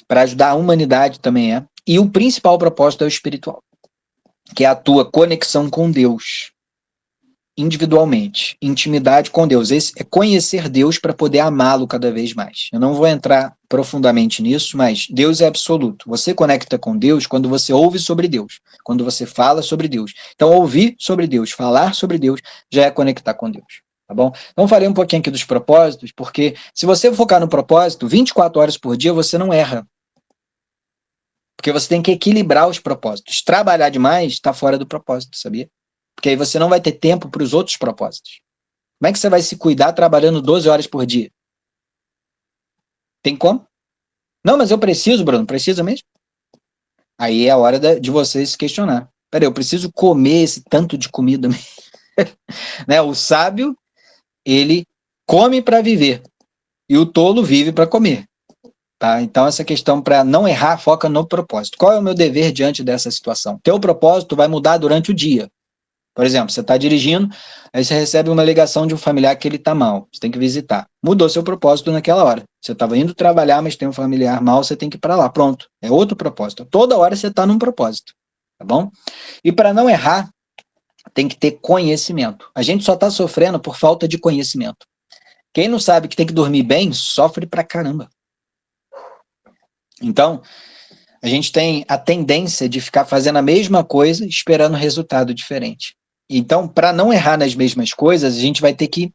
para ajudar a humanidade também é. E o principal propósito é o espiritual, que é a tua conexão com Deus, individualmente, intimidade com Deus. Esse é conhecer Deus para poder amá-lo cada vez mais. Eu não vou entrar profundamente nisso, mas Deus é absoluto. Você conecta com Deus quando você ouve sobre Deus, quando você fala sobre Deus. Então, ouvir sobre Deus, falar sobre Deus, já é conectar com Deus. Tá bom? Então, falei um pouquinho aqui dos propósitos, porque se você focar no propósito, 24 horas por dia, você não erra. Porque você tem que equilibrar os propósitos. Trabalhar demais está fora do propósito, sabia? Porque aí você não vai ter tempo para os outros propósitos. Como é que você vai se cuidar trabalhando 12 horas por dia? Tem como? Não, mas eu preciso, Bruno. Precisa mesmo? Aí é a hora de você se questionar. Peraí, eu preciso comer esse tanto de comida mesmo? Né? O sábio, ele come para viver, e o tolo vive para comer. Tá? Então, essa questão para não errar foca no propósito. Qual é o meu dever diante dessa situação? Teu propósito vai mudar durante o dia. Por exemplo, você está dirigindo, aí você recebe uma ligação de um familiar que ele está mal, você tem que visitar. Mudou seu propósito naquela hora. Você estava indo trabalhar, mas tem um familiar mal, você tem que ir para lá. Pronto, é outro propósito. Toda hora você está num propósito, tá bom? E para não errar, tem que ter conhecimento. A gente só está sofrendo por falta de conhecimento. Quem não sabe que tem que dormir bem, sofre pra caramba. Então, a gente tem a tendência de ficar fazendo a mesma coisa, esperando resultado diferente. Então, para não errar nas mesmas coisas, a gente vai ter que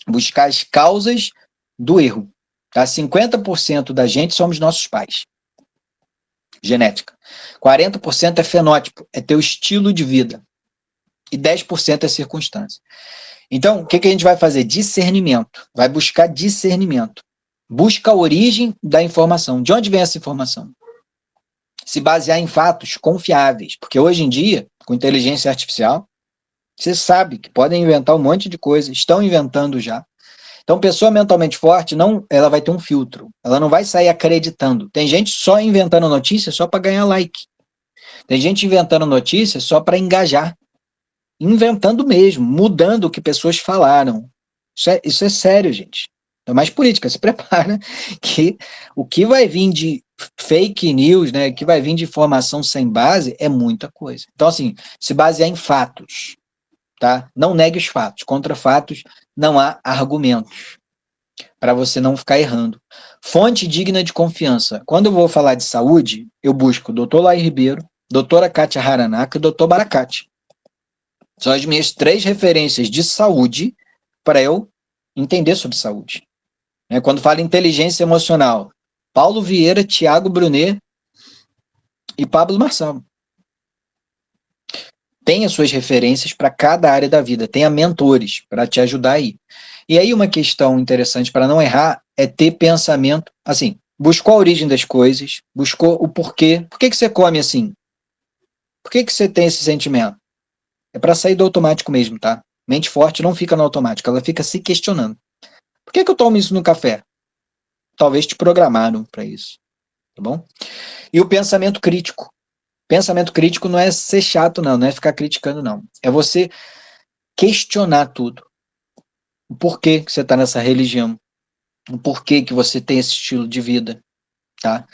buscar as causas do erro. Tá? 50% da gente somos nossos pais. Genética. 40% é fenótipo, é teu estilo de vida. E 10% é circunstância. Então, o que a gente vai fazer? Discernimento. Vai buscar discernimento. Busca a origem da informação. De onde vem essa informação? Se basear em fatos confiáveis. Porque hoje em dia, com inteligência artificial, você sabe que podem inventar um monte de coisa, estão inventando já. Então, pessoa mentalmente forte, não, ela vai ter um filtro. Ela não vai sair acreditando. Tem gente só inventando notícia só para ganhar like. Tem gente inventando notícia só para engajar. Inventando mesmo, mudando o que pessoas falaram. Isso é sério, gente. Então, mais política, se prepara que o que vai vir de fake news, né, o que vai vir de informação sem base é muita coisa. Então, assim, se basear em fatos, tá? Não negue os fatos. Contra fatos não há argumentos para você não ficar errando. Fonte digna de confiança. Quando eu vou falar de saúde, eu busco Dr. Lai Ribeiro, doutora Kátia Haranaka e Dr. Baracate. São as minhas 3 referências de saúde para eu entender sobre saúde. Quando falo inteligência emocional, Paulo Vieira, Tiago Brunet e Pablo Marçal. Tenha suas referências para cada área da vida, tenha mentores para te ajudar aí. E aí uma questão interessante para não errar é ter pensamento, assim, buscou a origem das coisas, buscou o porquê. Por que você come assim? Por que você tem esse sentimento? É para sair do automático mesmo, tá? Mente forte não fica no automático, ela fica se questionando. Por que eu tomo isso no café? Talvez te programaram para isso, tá bom? E o pensamento crítico. Pensamento crítico não é ser chato, não é ficar criticando, não. É você questionar tudo. O porquê que você está nessa religião. O porquê que você tem esse estilo de vida, tá?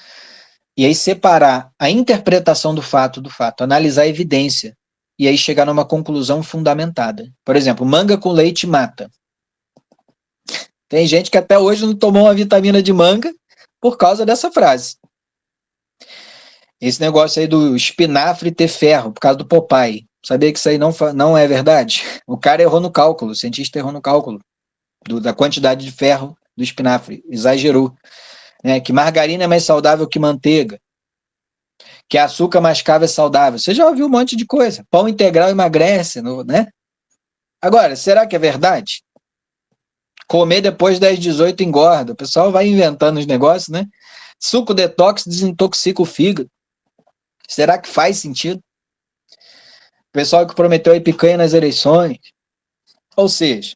E aí separar a interpretação do fato, analisar a evidência, e aí chegar numa conclusão fundamentada. Por exemplo, manga com leite mata. Tem gente que até hoje não tomou uma vitamina de manga por causa dessa frase. Esse negócio aí do espinafre ter ferro, por causa do Popeye. Sabia que isso aí não é verdade? O cara errou no cálculo, o cientista errou no cálculo da quantidade de ferro do espinafre, exagerou. Que margarina é mais saudável que manteiga, que açúcar mascavo é saudável. Você já ouviu um monte de coisa. Pão integral emagrece, né? Agora, será que é verdade? Comer depois das 18 engorda. O pessoal vai inventando os negócios, né? Suco detox desintoxica o fígado. Será que faz sentido? O pessoal que prometeu aí picanha nas eleições. Ou seja,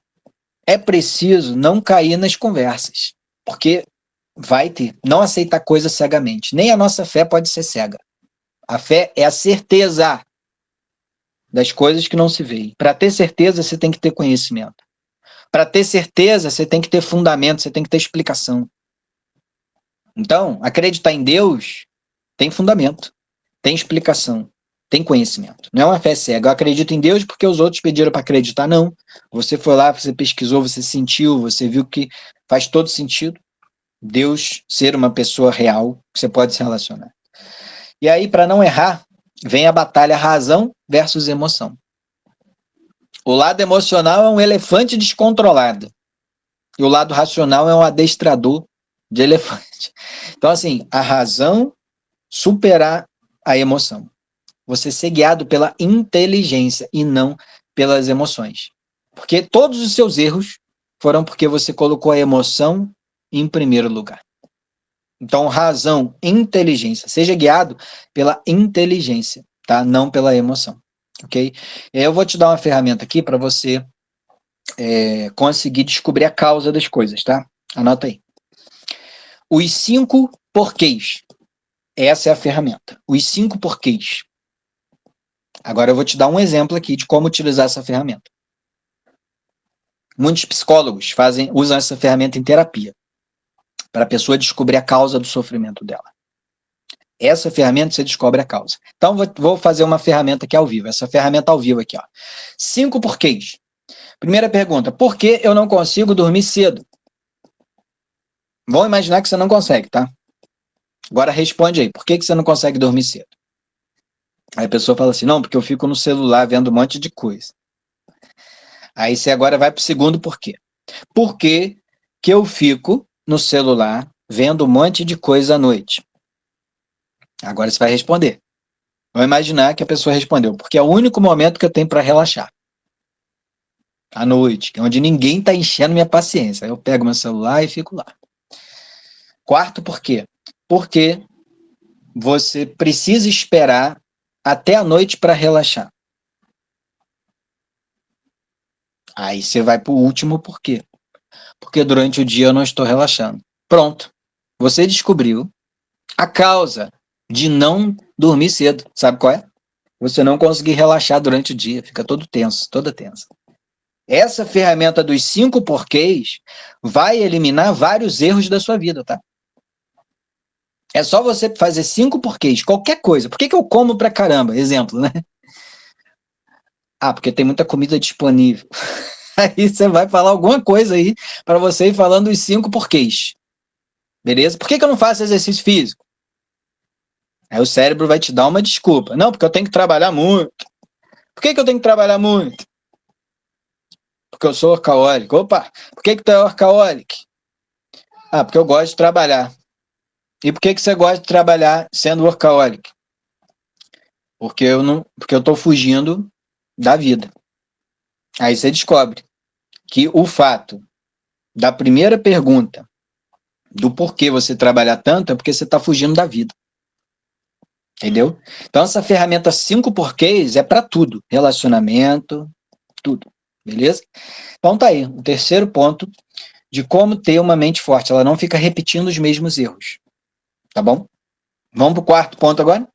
é preciso não cair nas conversas, porque vai ter. Não aceitar coisa cegamente. Nem a nossa fé pode ser cega. A fé é a certeza das coisas que não se veem. Para ter certeza, você tem que ter conhecimento. Para ter certeza, você tem que ter fundamento, você tem que ter explicação. Então, acreditar em Deus tem fundamento, tem explicação, tem conhecimento. Não é uma fé cega. Eu acredito em Deus porque os outros pediram para acreditar. Não. Você foi lá, você pesquisou, você sentiu, você viu que faz todo sentido Deus ser uma pessoa real que você pode se relacionar. E aí, para não errar, vem a batalha razão versus emoção. O lado emocional é um elefante descontrolado. E o lado racional é um adestrador de elefante. Então, assim, a razão superar a emoção. Você ser guiado pela inteligência e não pelas emoções. Porque todos os seus erros foram porque você colocou a emoção em primeiro lugar. Então, razão, inteligência. Seja guiado pela inteligência, tá? Não pela emoção, ok? E aí eu vou te dar uma ferramenta aqui para você conseguir descobrir a causa das coisas, tá? Anota aí. Os 5 porquês. Essa é a ferramenta. Os 5 porquês. Agora eu vou te dar um exemplo aqui de como utilizar essa ferramenta. Muitos psicólogos usam essa ferramenta em terapia, para a pessoa descobrir a causa do sofrimento dela. Essa ferramenta você descobre a causa. Então vou fazer uma ferramenta aqui ao vivo. Essa ferramenta ao vivo aqui, ó. 5 porquês. Primeira pergunta: por que eu não consigo dormir cedo? Vamos imaginar que você não consegue, tá? Agora responde aí, por que você não consegue dormir cedo? Aí a pessoa fala assim, não, porque eu fico no celular vendo um monte de coisa. Aí você agora vai para o segundo porquê. Por que eu fico no celular vendo um monte de coisa à noite? Agora você vai responder. Vamos imaginar que a pessoa respondeu, porque é o único momento que eu tenho para relaxar. À noite, onde ninguém está enchendo minha paciência. Aí eu pego meu celular e fico lá. Quarto porquê. Porque você precisa esperar até a noite para relaxar. Aí você vai para o último porquê. Porque durante o dia eu não estou relaxando. Pronto. Você descobriu a causa de não dormir cedo. Sabe qual é? Você não conseguir relaxar durante o dia. Fica todo tenso, toda tensa. Essa ferramenta dos 5 porquês vai eliminar vários erros da sua vida, tá? É só você fazer 5 porquês, qualquer coisa. Por que eu como pra caramba? Exemplo, né? Ah, porque tem muita comida disponível. Aí você vai falar alguma coisa aí para você ir falando os 5 porquês. Beleza? Por que eu não faço exercício físico? Aí o cérebro vai te dar uma desculpa. Não, porque eu tenho que trabalhar muito. Por que eu tenho que trabalhar muito? Porque eu sou workaholic. Opa, por que tu é workaholic? Ah, porque eu gosto de trabalhar. E por que você gosta de trabalhar sendo workaholic? Porque eu tô fugindo da vida. Aí você descobre que o fato da primeira pergunta do porquê você trabalhar tanto é porque você está fugindo da vida. Entendeu? Então essa ferramenta 5 porquês é para tudo. Relacionamento, tudo. Beleza? Então tá aí, o terceiro ponto de como ter uma mente forte. Ela não fica repetindo os mesmos erros. Tá bom? Vamos pro quarto ponto agora?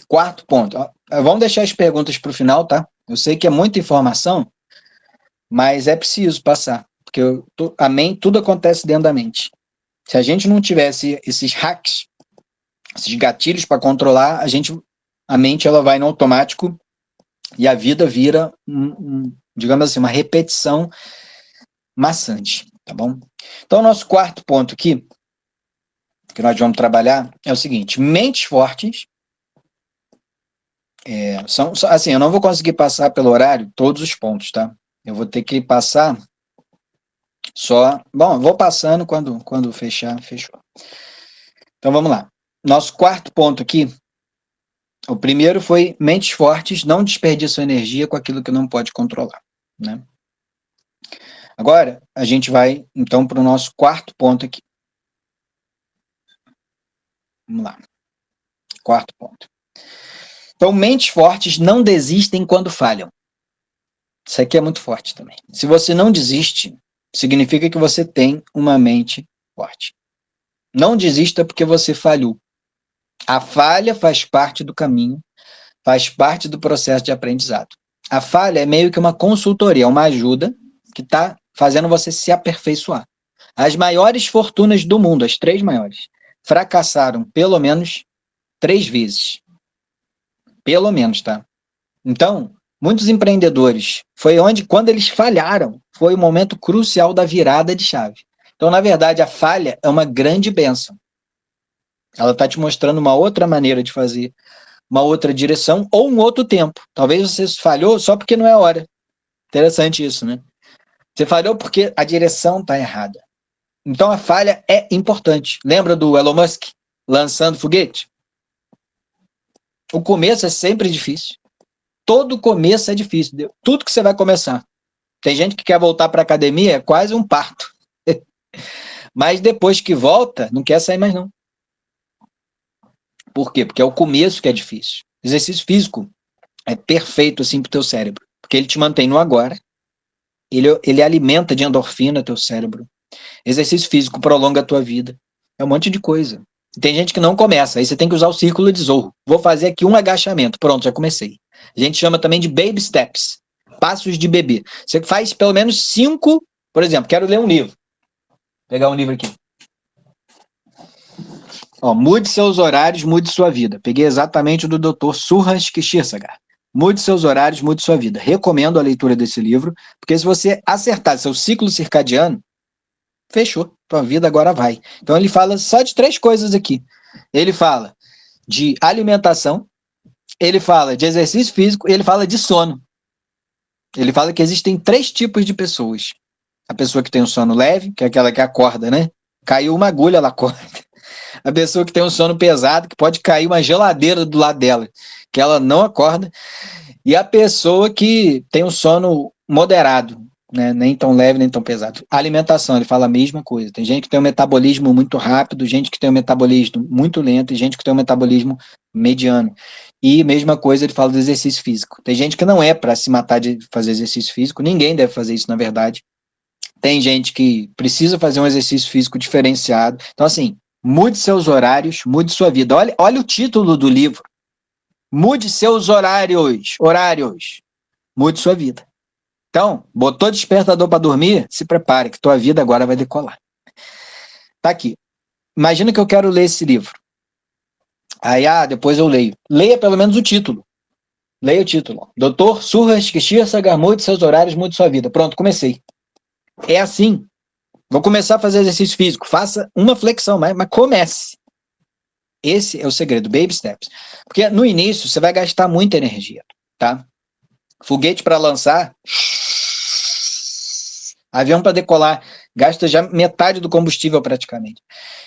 Quarto ponto. Vamos deixar as perguntas para o final, tá? Eu sei que é muita informação, mas é preciso passar, porque tudo acontece dentro da mente. Se a gente não tivesse esses hacks, esses gatilhos para controlar, a mente ela vai no automático e a vida vira, digamos assim, uma repetição maçante, tá bom? Então, nosso quarto ponto aqui, que nós vamos trabalhar, é o seguinte: mentes fortes assim, eu não vou conseguir passar pelo horário todos os pontos, tá? Eu vou ter que passar só... Bom, vou passando, quando fechar, fechou. Então, vamos lá. Nosso quarto ponto aqui, o primeiro foi mentes fortes não desperdiçam energia com aquilo que não pode controlar, né? Agora, a gente vai, então, para o nosso quarto ponto aqui. Vamos lá. Quarto ponto. Então, mentes fortes não desistem quando falham. Isso aqui é muito forte também. Se você não desiste, significa que você tem uma mente forte. Não desista porque você falhou. A falha faz parte do caminho, faz parte do processo de aprendizado. A falha é meio que uma consultoria, uma ajuda que está fazendo você se aperfeiçoar. As maiores fortunas do mundo, as 3 maiores, fracassaram pelo menos 3 vezes. Pelo menos, tá? Então, muitos empreendedores, quando eles falharam, foi o momento crucial da virada de chave. Então, na verdade, a falha é uma grande bênção. Ela está te mostrando uma outra maneira de fazer, uma outra direção ou um outro tempo. Talvez você falhou só porque não é hora. Interessante isso, né? Você falhou porque a direção está errada. Então, a falha é importante. Lembra do Elon Musk lançando foguete? O começo é sempre difícil. Todo começo é difícil. Tudo que você vai começar. Tem gente que quer voltar para a academia, é quase um parto. Mas depois que volta, não quer sair mais não. Por quê? Porque é o começo que é difícil. Exercício físico é perfeito assim pro teu cérebro, porque ele te mantém no agora, ele alimenta de endorfina teu cérebro. Exercício físico prolonga a tua vida. É um monte de coisa. Tem gente que não começa, aí você tem que usar o círculo de Zorro. Vou fazer aqui um agachamento. Pronto, já comecei. A gente chama também de baby steps, passos de bebê. Você faz pelo menos 5, por exemplo, quero ler um livro. Vou pegar um livro aqui. Ó, mude seus horários, mude sua vida. Peguei exatamente o do Dr. Suraj Kishirsagar. Mude seus horários, mude sua vida. Recomendo a leitura desse livro, porque se você acertar seu ciclo circadiano, fechou, tua vida agora vai. Então ele fala só de 3 coisas aqui. Ele fala de alimentação, ele fala de exercício físico e ele fala de sono. Ele fala que existem 3 tipos de pessoas. A pessoa que tem um sono leve, que é aquela que acorda, né? Caiu uma agulha, ela acorda. A pessoa que tem um sono pesado, que pode cair uma geladeira do lado dela, que ela não acorda. E a pessoa que tem um sono moderado, né? Nem tão leve, nem tão pesado. A alimentação, ele fala a mesma coisa. Tem gente que tem um metabolismo muito rápido, gente que tem um metabolismo muito lento e gente que tem um metabolismo mediano. E mesma coisa ele fala do exercício físico. Tem gente que não é para se matar de fazer exercício físico, ninguém deve fazer isso, na verdade. Tem gente que precisa fazer um exercício físico diferenciado. Então, assim, mude seus horários, mude sua vida. Olha o título do livro. Mude seus horários. Mude sua vida. Então, botou despertador para dormir? Se prepare, que tua vida agora vai decolar. Tá aqui. Imagina que eu quero ler esse livro. Aí, depois eu leio. Leia pelo menos o título. Leia o título. Dr. Suraj Kishirsagar, mude seus horários, mude sua vida. Pronto, comecei. É assim. Vou começar a fazer exercício físico. Faça uma flexão, mas comece. Esse é o segredo, baby steps. Porque no início você vai gastar muita energia, tá? Foguete para lançar, avião para decolar, gasta já metade do combustível praticamente.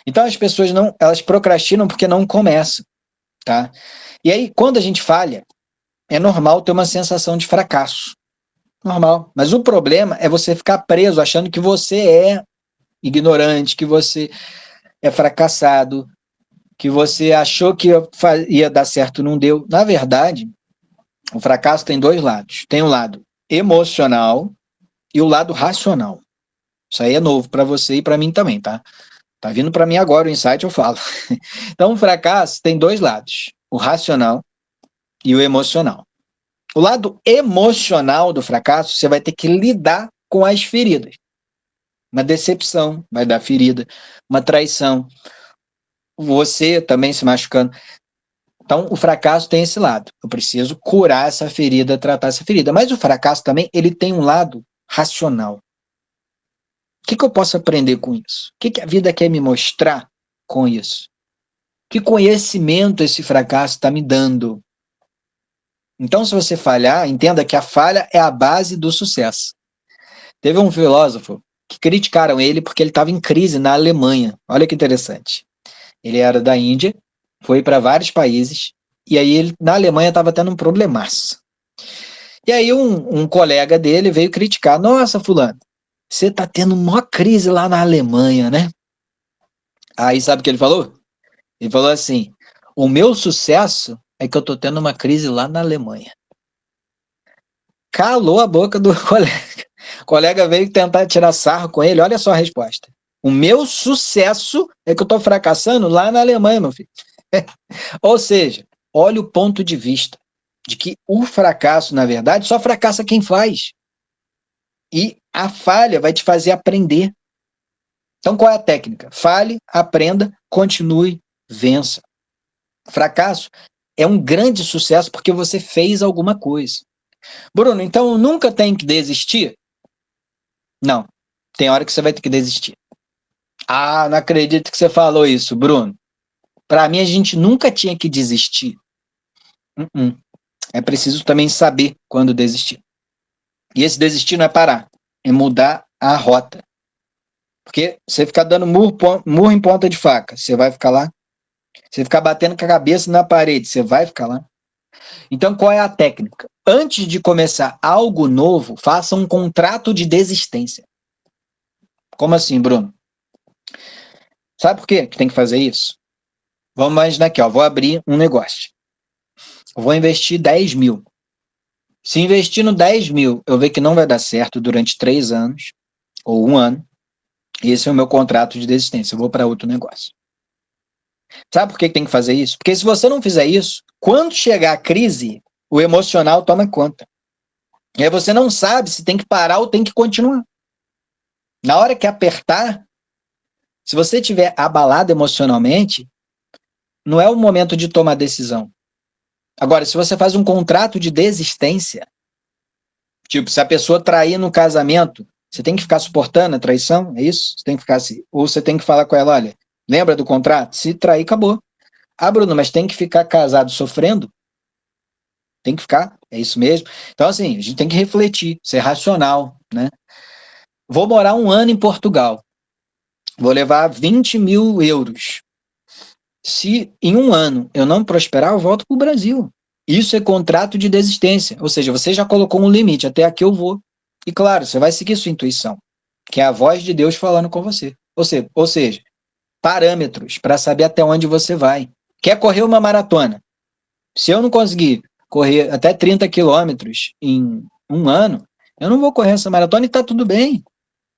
Então as pessoas elas procrastinam porque não começam, tá? E aí quando a gente falha, é normal ter uma sensação de fracasso. Normal. Mas o problema é você ficar preso achando que você é ignorante, que você é fracassado, que você achou que ia dar certo, não deu. Na verdade, o fracasso tem 2 lados. Tem o lado emocional e o lado racional. Isso aí é novo para você e para mim também, tá? Tá vindo para mim agora o insight, eu falo. Então, o fracasso tem 2 lados. O racional e o emocional. O lado emocional do fracasso, você vai ter que lidar com as feridas. Uma decepção vai dar ferida, uma traição, você também se machucando. Então, o fracasso tem esse lado. Eu preciso curar essa ferida, tratar essa ferida. Mas o fracasso também, ele tem um lado racional. O que eu posso aprender com isso? O que a vida quer me mostrar com isso? Que conhecimento esse fracasso está me dando? Então, se você falhar, entenda que a falha é a base do sucesso. Teve um filósofo que criticaram ele porque ele estava em crise na Alemanha. Olha que interessante. Ele era da Índia, foi para vários países, e aí ele, na Alemanha, estava tendo um problemaço. E aí um colega dele veio criticar. Nossa, fulano, você está tendo uma crise lá na Alemanha, né? Aí sabe o que ele falou? Ele falou assim, o meu sucesso é que eu estou tendo uma crise lá na Alemanha. Calou a boca do colega. O colega veio tentar tirar sarro com ele, olha só a resposta. O meu sucesso é que eu estou fracassando lá na Alemanha, meu filho. Ou seja, olha o ponto de vista de que o fracasso, na verdade, só fracassa quem faz. E a falha vai te fazer aprender. Então, qual é a técnica? Fale, aprenda, continue, vença. Fracasso é um grande sucesso porque você fez alguma coisa. Bruno, então nunca tem que desistir? Não. Tem hora que você vai ter que desistir. Não acredito que você falou isso, Bruno. Para mim, a gente nunca tinha que desistir. É preciso também saber quando desistir. E esse desistir não é parar, é mudar a rota. Porque você ficar dando murro em ponta de faca, você vai ficar lá. Você ficar batendo com a cabeça na parede, você vai ficar lá. Então, qual é a técnica? Antes de começar algo novo, faça um contrato de desistência. Como assim, Bruno? Sabe por quê que tem que fazer isso? Vamos imaginar aqui, ó, vou abrir um negócio. Eu vou investir 10 mil. Se investir no 10 mil, eu ver que não vai dar certo durante 3 anos, ou 1 ano, esse é o meu contrato de desistência, eu vou para outro negócio. Sabe por que tem que fazer isso? Porque se você não fizer isso, quando chegar a crise, o emocional toma conta. E aí você não sabe se tem que parar ou tem que continuar. Na hora que apertar, se você estiver abalado emocionalmente, não é o momento de tomar decisão. Agora, se você faz um contrato de desistência, tipo, se a pessoa trair no casamento, você tem que ficar suportando a traição? É isso? Você tem que ficar assim. Ou você tem que falar com ela, olha, lembra do contrato? Se trair, acabou. Ah, Bruno, mas tem que ficar casado sofrendo? Tem que ficar, é isso mesmo. Então, assim, a gente tem que refletir, ser racional, né? Vou morar 1 ano em Portugal. Vou levar 20 mil euros. Se em 1 ano eu não prosperar, eu volto para o Brasil. Isso é contrato de desistência. Ou seja, você já colocou um limite, até aqui eu vou. E claro, você vai seguir sua intuição, que é a voz de Deus falando com você. Ou seja, parâmetros para saber até onde você vai. Quer correr uma maratona? Se eu não conseguir correr até 30 quilômetros em 1 ano, eu não vou correr essa maratona e está tudo bem.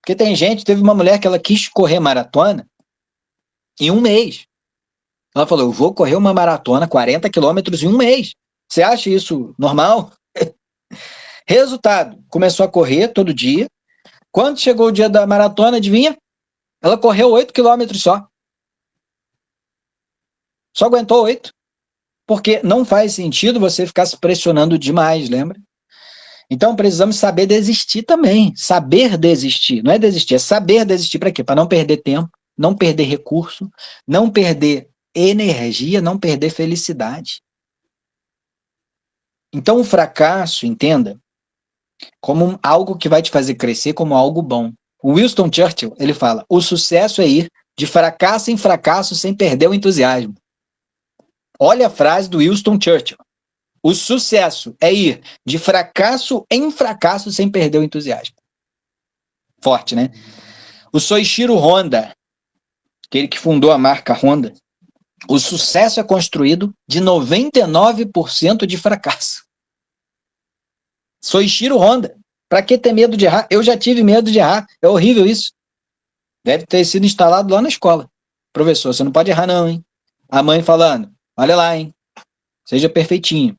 Porque tem gente, teve uma mulher que ela quis correr maratona em 1 mês. Ela falou, eu vou correr uma maratona, 40 quilômetros em 1 mês. Você acha isso normal? Resultado, começou a correr todo dia. Quando chegou o dia da maratona, adivinha? Ela correu 8 quilômetros só. Só aguentou 8. Porque não faz sentido você ficar se pressionando demais, lembra? Então precisamos saber desistir também. Saber desistir. Não é desistir, é saber desistir para quê? Para não perder tempo, não perder recurso, não perder energia, não perder felicidade. Então o fracasso, entenda, como algo que vai te fazer crescer, como algo bom. O Winston Churchill, ele fala, o sucesso é ir de fracasso em fracasso sem perder o entusiasmo. Olha a frase do Winston Churchill. O sucesso é ir de fracasso em fracasso sem perder o entusiasmo. Forte, né? O Soichiro Honda, aquele que fundou a marca Honda, o sucesso é construído de 99% de fracasso. Soichiro Honda. Para que ter medo de errar? Eu já tive medo de errar. É horrível isso. Deve ter sido instalado lá na escola. Professor, você não pode errar não, hein? A mãe falando, olha lá, hein? Seja perfeitinho.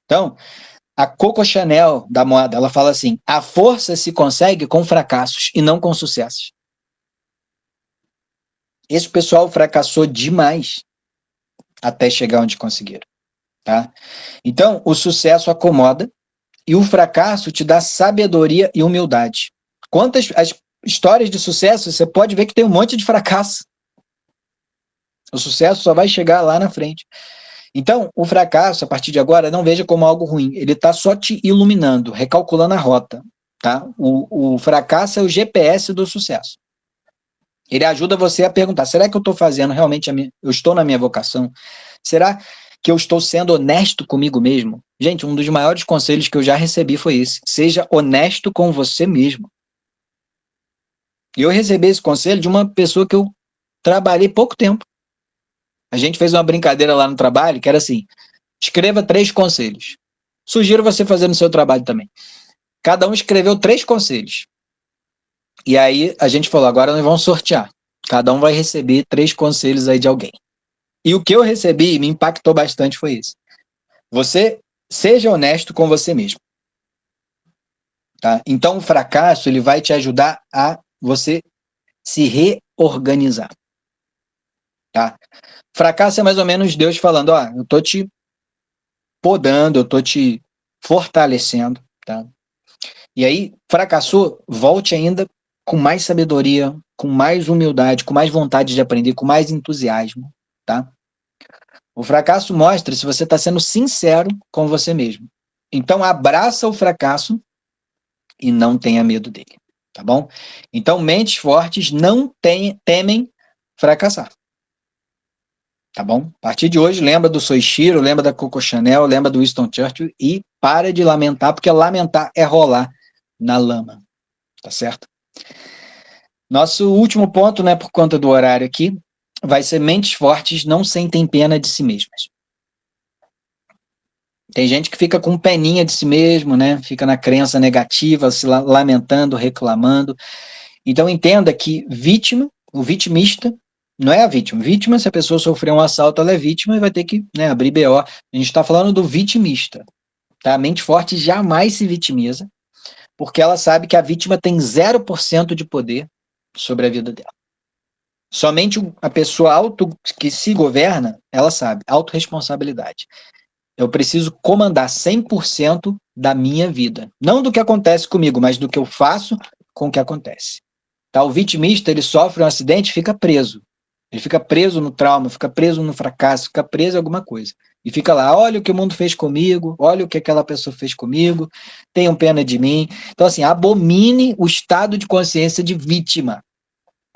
Então, a Coco Chanel da moda, ela fala assim, a força se consegue com fracassos e não com sucessos. Esse pessoal fracassou demais até chegar onde conseguiram. Tá? Então, o sucesso acomoda e o fracasso te dá sabedoria e humildade. Quantas as histórias de sucesso, você pode ver que tem um monte de fracasso. O sucesso só vai chegar lá na frente. Então, o fracasso, a partir de agora, não veja como algo ruim. Ele está só te iluminando, recalculando a rota. Tá? O fracasso é o GPS do sucesso. Ele ajuda você a perguntar, será que eu estou fazendo realmente, eu estou na minha vocação? Será que eu estou sendo honesto comigo mesmo? Gente, um dos maiores conselhos que eu já recebi foi esse. Seja honesto com você mesmo. E eu recebi esse conselho de uma pessoa que eu trabalhei pouco tempo. A gente fez uma brincadeira lá no trabalho, que era assim, escreva 3 conselhos. Sugiro você fazer no seu trabalho também. Cada um escreveu 3 conselhos. E aí a gente falou, agora nós vamos sortear. Cada um vai receber 3 conselhos aí de alguém. E o que eu recebi e me impactou bastante foi isso. Você seja honesto com você mesmo. Tá? Então o fracasso ele vai te ajudar a você se reorganizar. Tá? Fracasso é mais ou menos Deus falando, ó, eu tô te podando, eu tô te fortalecendo, tá? E aí, fracassou, volte ainda com mais sabedoria, com mais humildade, com mais vontade de aprender, com mais entusiasmo, tá? O fracasso mostra se você está sendo sincero com você mesmo. Então, abraça o fracasso e não tenha medo dele, tá bom? Então, mentes fortes não temem fracassar. Tá bom? A partir de hoje, lembra do Soichiro, lembra da Coco Chanel, lembra do Winston Churchill e para de lamentar, porque lamentar é rolar na lama. Tá certo? Nosso último ponto, né, por conta do horário aqui, vai ser mentes fortes não sentem pena de si mesmas. Tem gente que fica com peninha de si mesmo, né? Fica na crença negativa, se lamentando, reclamando. Então entenda que vítima, o vitimista, não é a vítima. Vítima, se a pessoa sofreu um assalto, ela é vítima e vai ter que, né, abrir BO. A gente está falando do vitimista. Tá? A mente forte jamais se vitimiza, porque ela sabe que a vítima tem 0% de poder sobre a vida dela. Somente a pessoa que se governa, ela sabe, autorresponsabilidade. Eu preciso comandar 100% da minha vida. Não do que acontece comigo, mas do que eu faço com o que acontece. Tá? O vitimista, ele sofre um acidente e fica preso. Ele fica preso no trauma, fica preso no fracasso, fica preso em alguma coisa. E fica lá, olha o que o mundo fez comigo, olha o que aquela pessoa fez comigo, tenham pena de mim. Então, assim, abomine o estado de consciência de vítima.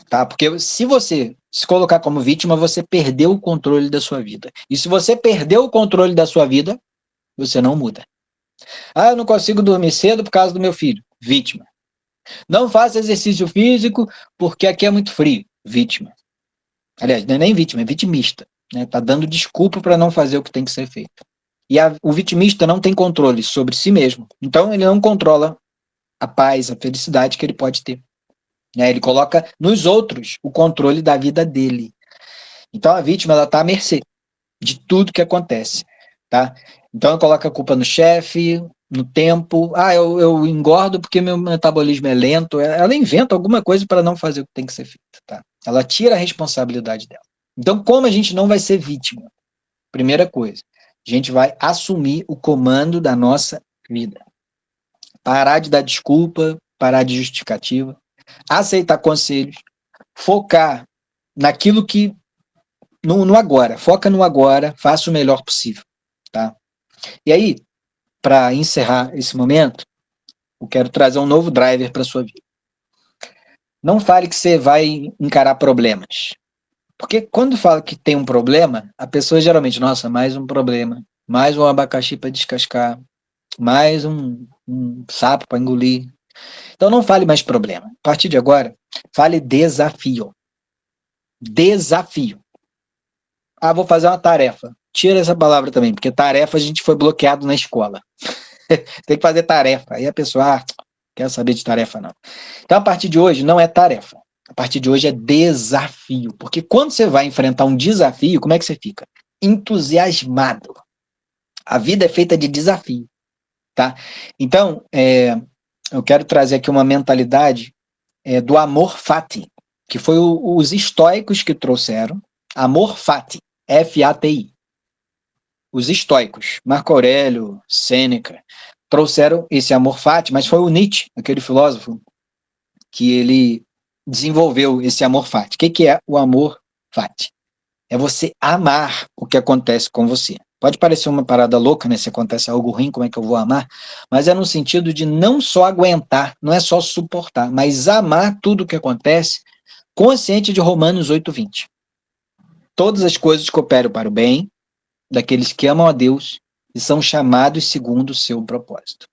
Tá? Porque se você se colocar como vítima, você perdeu o controle da sua vida. E se você perdeu o controle da sua vida, você não muda. Ah, eu não consigo dormir cedo por causa do meu filho. Vítima. Não faça exercício físico porque aqui é muito frio. Vítima. Aliás, não é nem vítima, é vitimista. Né? Tá dando desculpa para não fazer o que tem que ser feito. E o vitimista não tem controle sobre si mesmo. Então, ele não controla a paz, a felicidade que ele pode ter. Ele coloca nos outros o controle da vida dele. Então, a vítima está à mercê de tudo que acontece. Tá? Então, ela coloca a culpa no chefe, no tempo. Ah, eu engordo porque meu metabolismo é lento. Ela inventa alguma coisa para não fazer o que tem que ser feito. Tá? Ela tira a responsabilidade dela. Então, como a gente não vai ser vítima? Primeira coisa, a gente vai assumir o comando da nossa vida. Parar de dar desculpa, parar de justificativa, aceitar conselhos, focar naquilo que no agora, foca no agora, faça o melhor possível, tá? E aí, para encerrar esse momento, eu quero trazer um novo driver para sua vida. Não fale que você vai encarar problemas. Porque quando fala que tem um problema, a pessoa geralmente, nossa, mais um problema, mais um abacaxi para descascar, mais um sapo para engolir. Então não fale mais problema. A partir de agora, fale desafio. Desafio. Ah, vou fazer uma tarefa. Tira essa palavra também, porque tarefa a gente foi bloqueado na escola. Tem que fazer tarefa. Aí a pessoa, quer saber de tarefa não. Então a partir de hoje não é tarefa. A partir de hoje é desafio. Porque quando você vai enfrentar um desafio, como é que você fica? Entusiasmado. A vida é feita de desafio. Tá? Então, eu quero trazer aqui uma mentalidade do amor fati, que foi os estoicos que trouxeram. Amor fati, F-A-T-I. Os estoicos, Marco Aurélio, Sêneca, trouxeram esse amor fati, mas foi o Nietzsche, aquele filósofo, que ele desenvolveu esse amor fati. O que é o amor fati? É você amar o que acontece com você. Pode parecer uma parada louca, né? Se acontece algo ruim, como é que eu vou amar? Mas é no sentido de não só aguentar, não é só suportar, mas amar tudo o que acontece, consciente de Romanos 8:20. Todas as coisas cooperam para o bem daqueles que amam a Deus e são chamados segundo o seu propósito.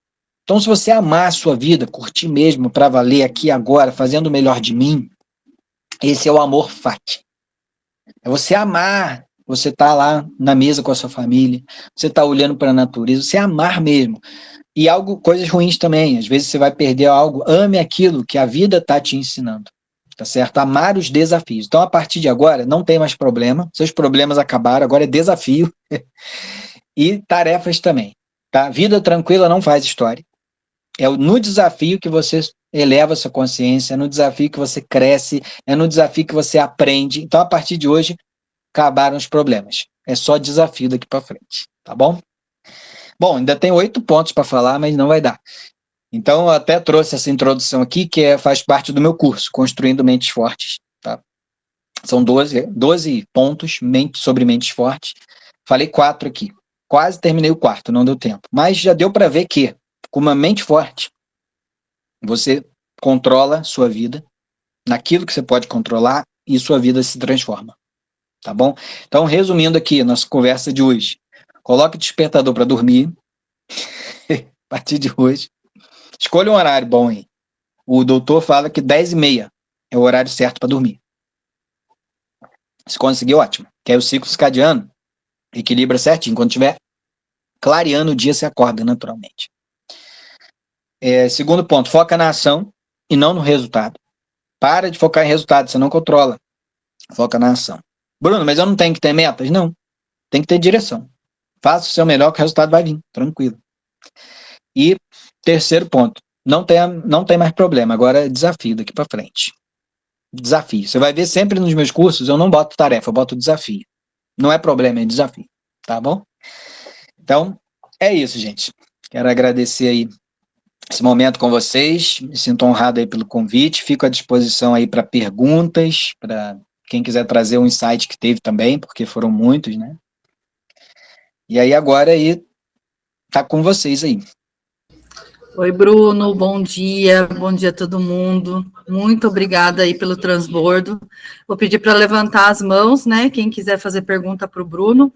Então, se você amar a sua vida, curtir mesmo, para valer aqui agora, fazendo o melhor de mim, esse é o amor fati. É você amar, você tá lá na mesa com a sua família, você tá olhando para a natureza, você amar mesmo. E coisas ruins também, às vezes você vai perder algo, ame aquilo que a vida tá te ensinando. Tá certo? Amar os desafios. Então, a partir de agora, não tem mais problema, seus problemas acabaram, agora é desafio e tarefas também. Tá? Vida tranquila não faz história. É no desafio que você eleva a sua consciência, é no desafio que você cresce, é no desafio que você aprende. Então, a partir de hoje, acabaram os problemas. É só desafio daqui para frente, tá bom? Bom, ainda tem 8 pontos para falar, mas não vai dar. Então, eu até trouxe essa introdução aqui, que faz parte do meu curso, Construindo Mentes Fortes. Tá? São 12 pontos sobre mentes fortes. Falei 4 aqui. Quase terminei o quarto, não deu tempo. Mas já deu para ver que, com uma mente forte, você controla sua vida naquilo que você pode controlar e sua vida se transforma. Tá bom? Então, resumindo aqui a nossa conversa de hoje. Coloque o despertador para dormir. A partir de hoje. Escolha um horário bom aí. O doutor fala que 10h30. é o horário certo para dormir. Se conseguir, ótimo. Que aí o ciclo circadiano equilibra certinho. Quando tiver clareando o dia, você acorda naturalmente. Segundo ponto, foca na ação e não no resultado. Para de focar em resultado, você não controla. Foca na ação. Bruno, mas eu não tenho que ter metas? Não. Tem que ter direção. Faça o seu melhor que o resultado vai vir. Tranquilo. E terceiro ponto, não tem mais problema. Agora é desafio daqui para frente. Desafio. Você vai ver sempre nos meus cursos, eu não boto tarefa, eu boto desafio. Não é problema, é desafio. Tá bom? Então, é isso, gente. Quero agradecer aí esse momento com vocês. Me sinto honrado aí pelo convite. Fico à disposição aí para perguntas, para quem quiser trazer um insight que teve também, porque foram muitos, né? E aí agora aí tá com vocês aí. Oi, Bruno, bom dia a todo mundo. Muito obrigada aí pelo transbordo. Vou pedir para levantar as mãos, né? Quem quiser fazer pergunta para o Bruno.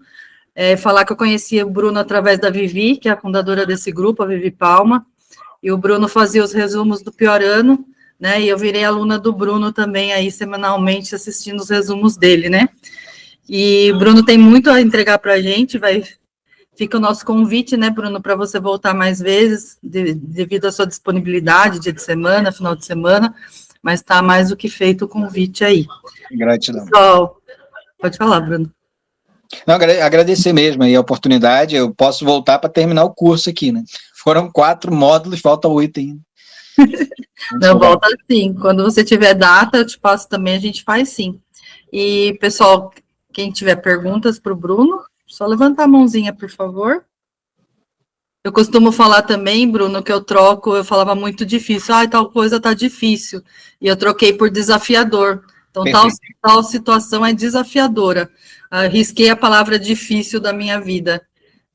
Falar que eu conheci o Bruno através da Vivi, que é a fundadora desse grupo, a Vivi Palma. E o Bruno fazia os resumos do pior ano, né? E eu virei aluna do Bruno também aí semanalmente assistindo os resumos dele, né? E o Bruno tem muito a entregar para a gente, fica o nosso convite, né, Bruno, para você voltar mais vezes, devido à sua disponibilidade, dia de semana, final de semana, mas está mais do que feito o convite aí. Gratidão. Pessoal, pode falar, Bruno. Não, agradecer mesmo aí a oportunidade, eu posso voltar para terminar o curso aqui, né? Foram 4 módulos, falta 8 ainda. Não, volta sim, quando você tiver data, eu te passo também, a gente faz sim. E, pessoal, quem tiver perguntas para o Bruno, só levantar a mãozinha, por favor. Eu costumo falar também, Bruno, que eu falava muito difícil. Tal coisa tá difícil. E eu troquei por desafiador. Então, tal situação é desafiadora. Risquei a palavra difícil da minha vida.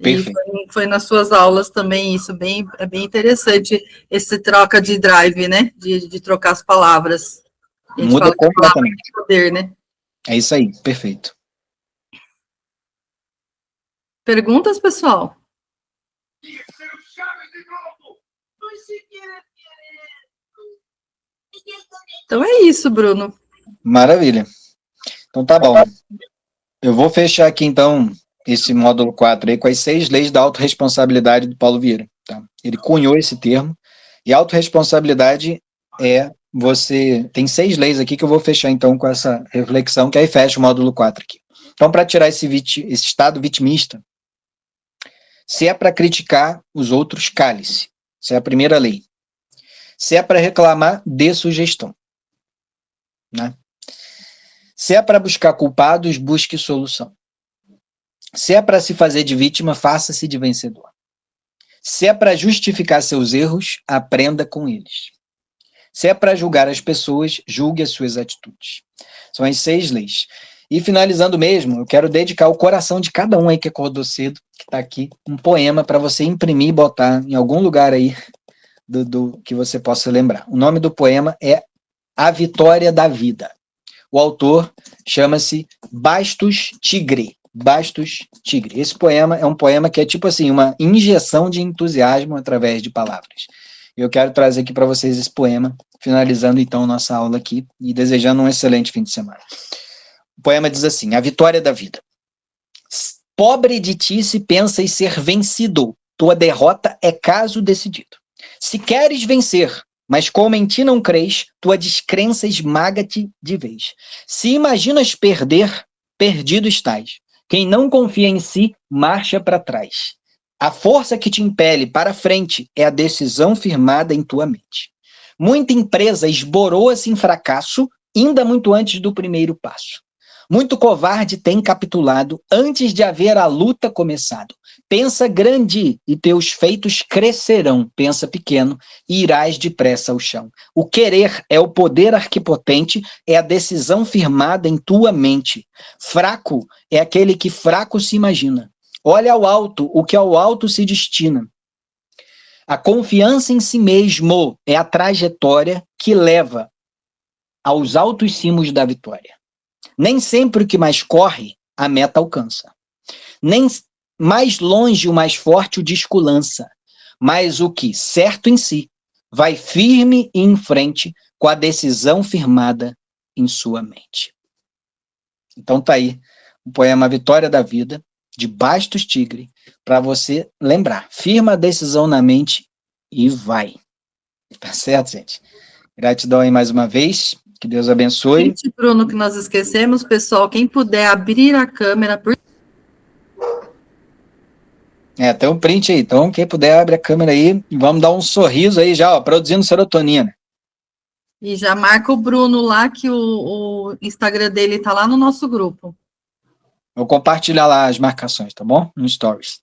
Perfeito. E foi nas suas aulas também isso. É bem interessante esse troca de drive, né? De trocar as palavras. A gente muda completamente. De poder, né? É isso aí, perfeito. Perguntas, pessoal? Então é isso, Bruno. Maravilha. Então tá bom. Eu vou fechar aqui então esse módulo 4 aí com as 6 leis da autorresponsabilidade do Paulo Vieira. Tá? Ele cunhou esse termo. E autorresponsabilidade tem 6 leis aqui que eu vou fechar então com essa reflexão, que aí fecha o módulo 4 aqui. Então, para tirar esse estado vitimista, se é para criticar os outros, cale-se. Essa é a primeira lei. Se é para reclamar, dê sugestão. Né? Se é para buscar culpados, busque solução. Se é para se fazer de vítima, faça-se de vencedor. Se é para justificar seus erros, aprenda com eles. Se é para julgar as pessoas, julgue as suas atitudes. São as 6 leis. E finalizando mesmo, eu quero dedicar ao coração de cada um aí que acordou cedo, que está aqui, um poema para você imprimir e botar em algum lugar aí do que você possa lembrar. O nome do poema é A Vitória da Vida. O autor chama-se Bastos Tigre. Bastos Tigre. Esse poema é um poema que é tipo assim, uma injeção de entusiasmo através de palavras. Eu quero trazer aqui para vocês esse poema, finalizando então nossa aula aqui e desejando um excelente fim de semana. O poema diz assim: A vitória da vida. Pobre de ti se pensas ser vencido, tua derrota é caso decidido. Se queres vencer, mas como em ti não crês, tua descrença esmaga-te de vez. Se imaginas perder, perdido estás. Quem não confia em si, marcha para trás. A força que te impele para frente é a decisão firmada em tua mente. Muita empresa esboroa-se em fracasso, ainda muito antes do primeiro passo. Muito covarde tem capitulado antes de haver a luta começado. Pensa grande e teus feitos crescerão. Pensa pequeno e irás depressa ao chão. O querer é o poder arquipotente, é a decisão firmada em tua mente. Fraco é aquele que fraco se imagina. Olha ao alto o que ao alto se destina. A confiança em si mesmo é a trajetória que leva aos altos cimos da vitória. Nem sempre o que mais corre, a meta alcança. Nem mais longe o mais forte o desculança. Mas o que, certo em si, vai firme e em frente, com a decisão firmada em sua mente. Então tá aí o poema Vitória da Vida, de Bastos Tigre, para você lembrar. Firma a decisão na mente e vai. Tá certo, gente? Gratidão aí mais uma vez. Que Deus abençoe. Gente, Bruno, que nós esquecemos, pessoal, quem puder abrir a câmera, Tem um print aí. Então, quem puder, abre a câmera aí e vamos dar um sorriso aí já, ó, produzindo serotonina. e já marca o Bruno lá, que o Instagram dele tá lá no nosso grupo. Vou compartilhar lá as marcações, tá bom? No Stories.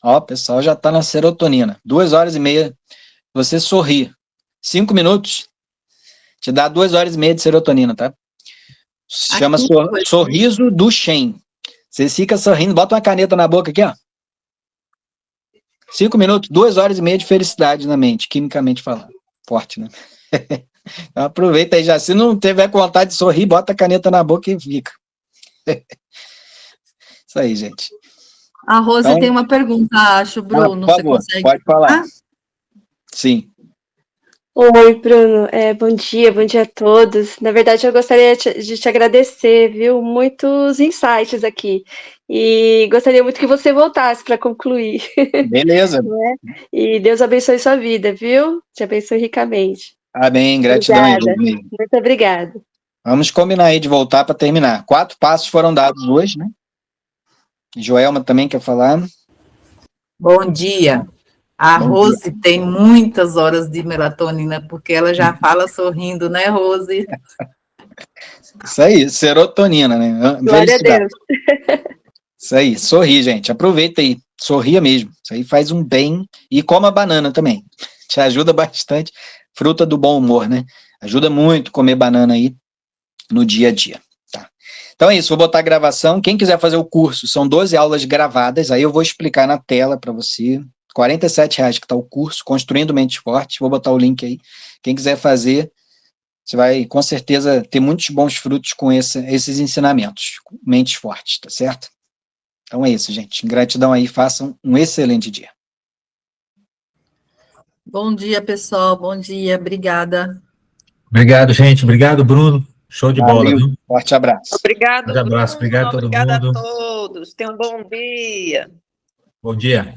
Ó, o pessoal já tá na serotonina. 2h30. Você sorri. 5 minutos. Te dá 2h30 de serotonina, tá? Chama Sorriso do Shen. Você fica sorrindo, bota uma caneta na boca aqui, ó. 5 minutos, 2h30 de felicidade na mente, quimicamente falando. Forte, né? Então, aproveita aí já. Se não tiver com vontade de sorrir, bota a caneta na boca e fica. Isso aí, gente. A Rose então, tem uma pergunta, acho, Bruno. Por favor, você consegue... pode falar. Sim. Oi, Bruno. Bom dia a todos. Na verdade, eu gostaria de te agradecer, viu? Muitos insights aqui. E gostaria muito que você voltasse para concluir. Beleza. Né? E Deus abençoe sua vida, viu? Te abençoe ricamente. Amém. Gratidão. Muito obrigada. Vamos combinar aí de voltar para terminar. 4 passos foram dados hoje, né? Joelma também quer falar. Bom dia. A Rose tem muitas horas de melatonina, porque ela já fala sorrindo, né, Rose? Isso aí, serotonina, né? Glória a Deus. Isso aí, sorri, gente. Aproveita aí, sorria mesmo. Isso aí faz um bem. E coma banana também. Te ajuda bastante. Fruta do bom humor, né? Ajuda muito comer banana aí no dia a dia. Tá? Então é isso, vou botar a gravação. Quem quiser fazer o curso, são 12 aulas gravadas. Aí eu vou explicar na tela para você. R$47 que está o curso, Construindo Mentes Fortes, vou botar o link aí, quem quiser fazer, você vai com certeza ter muitos bons frutos com esses ensinamentos, mentes fortes, tá certo? Então é isso, gente, gratidão aí, façam um excelente dia. Bom dia, pessoal, bom dia, obrigada. Obrigado, gente, obrigado, Bruno, show de bola, viu? Forte abraço. Obrigado, Forte abraço, obrigado a todo mundo. Obrigada a todos, tenham um bom dia. Bom dia.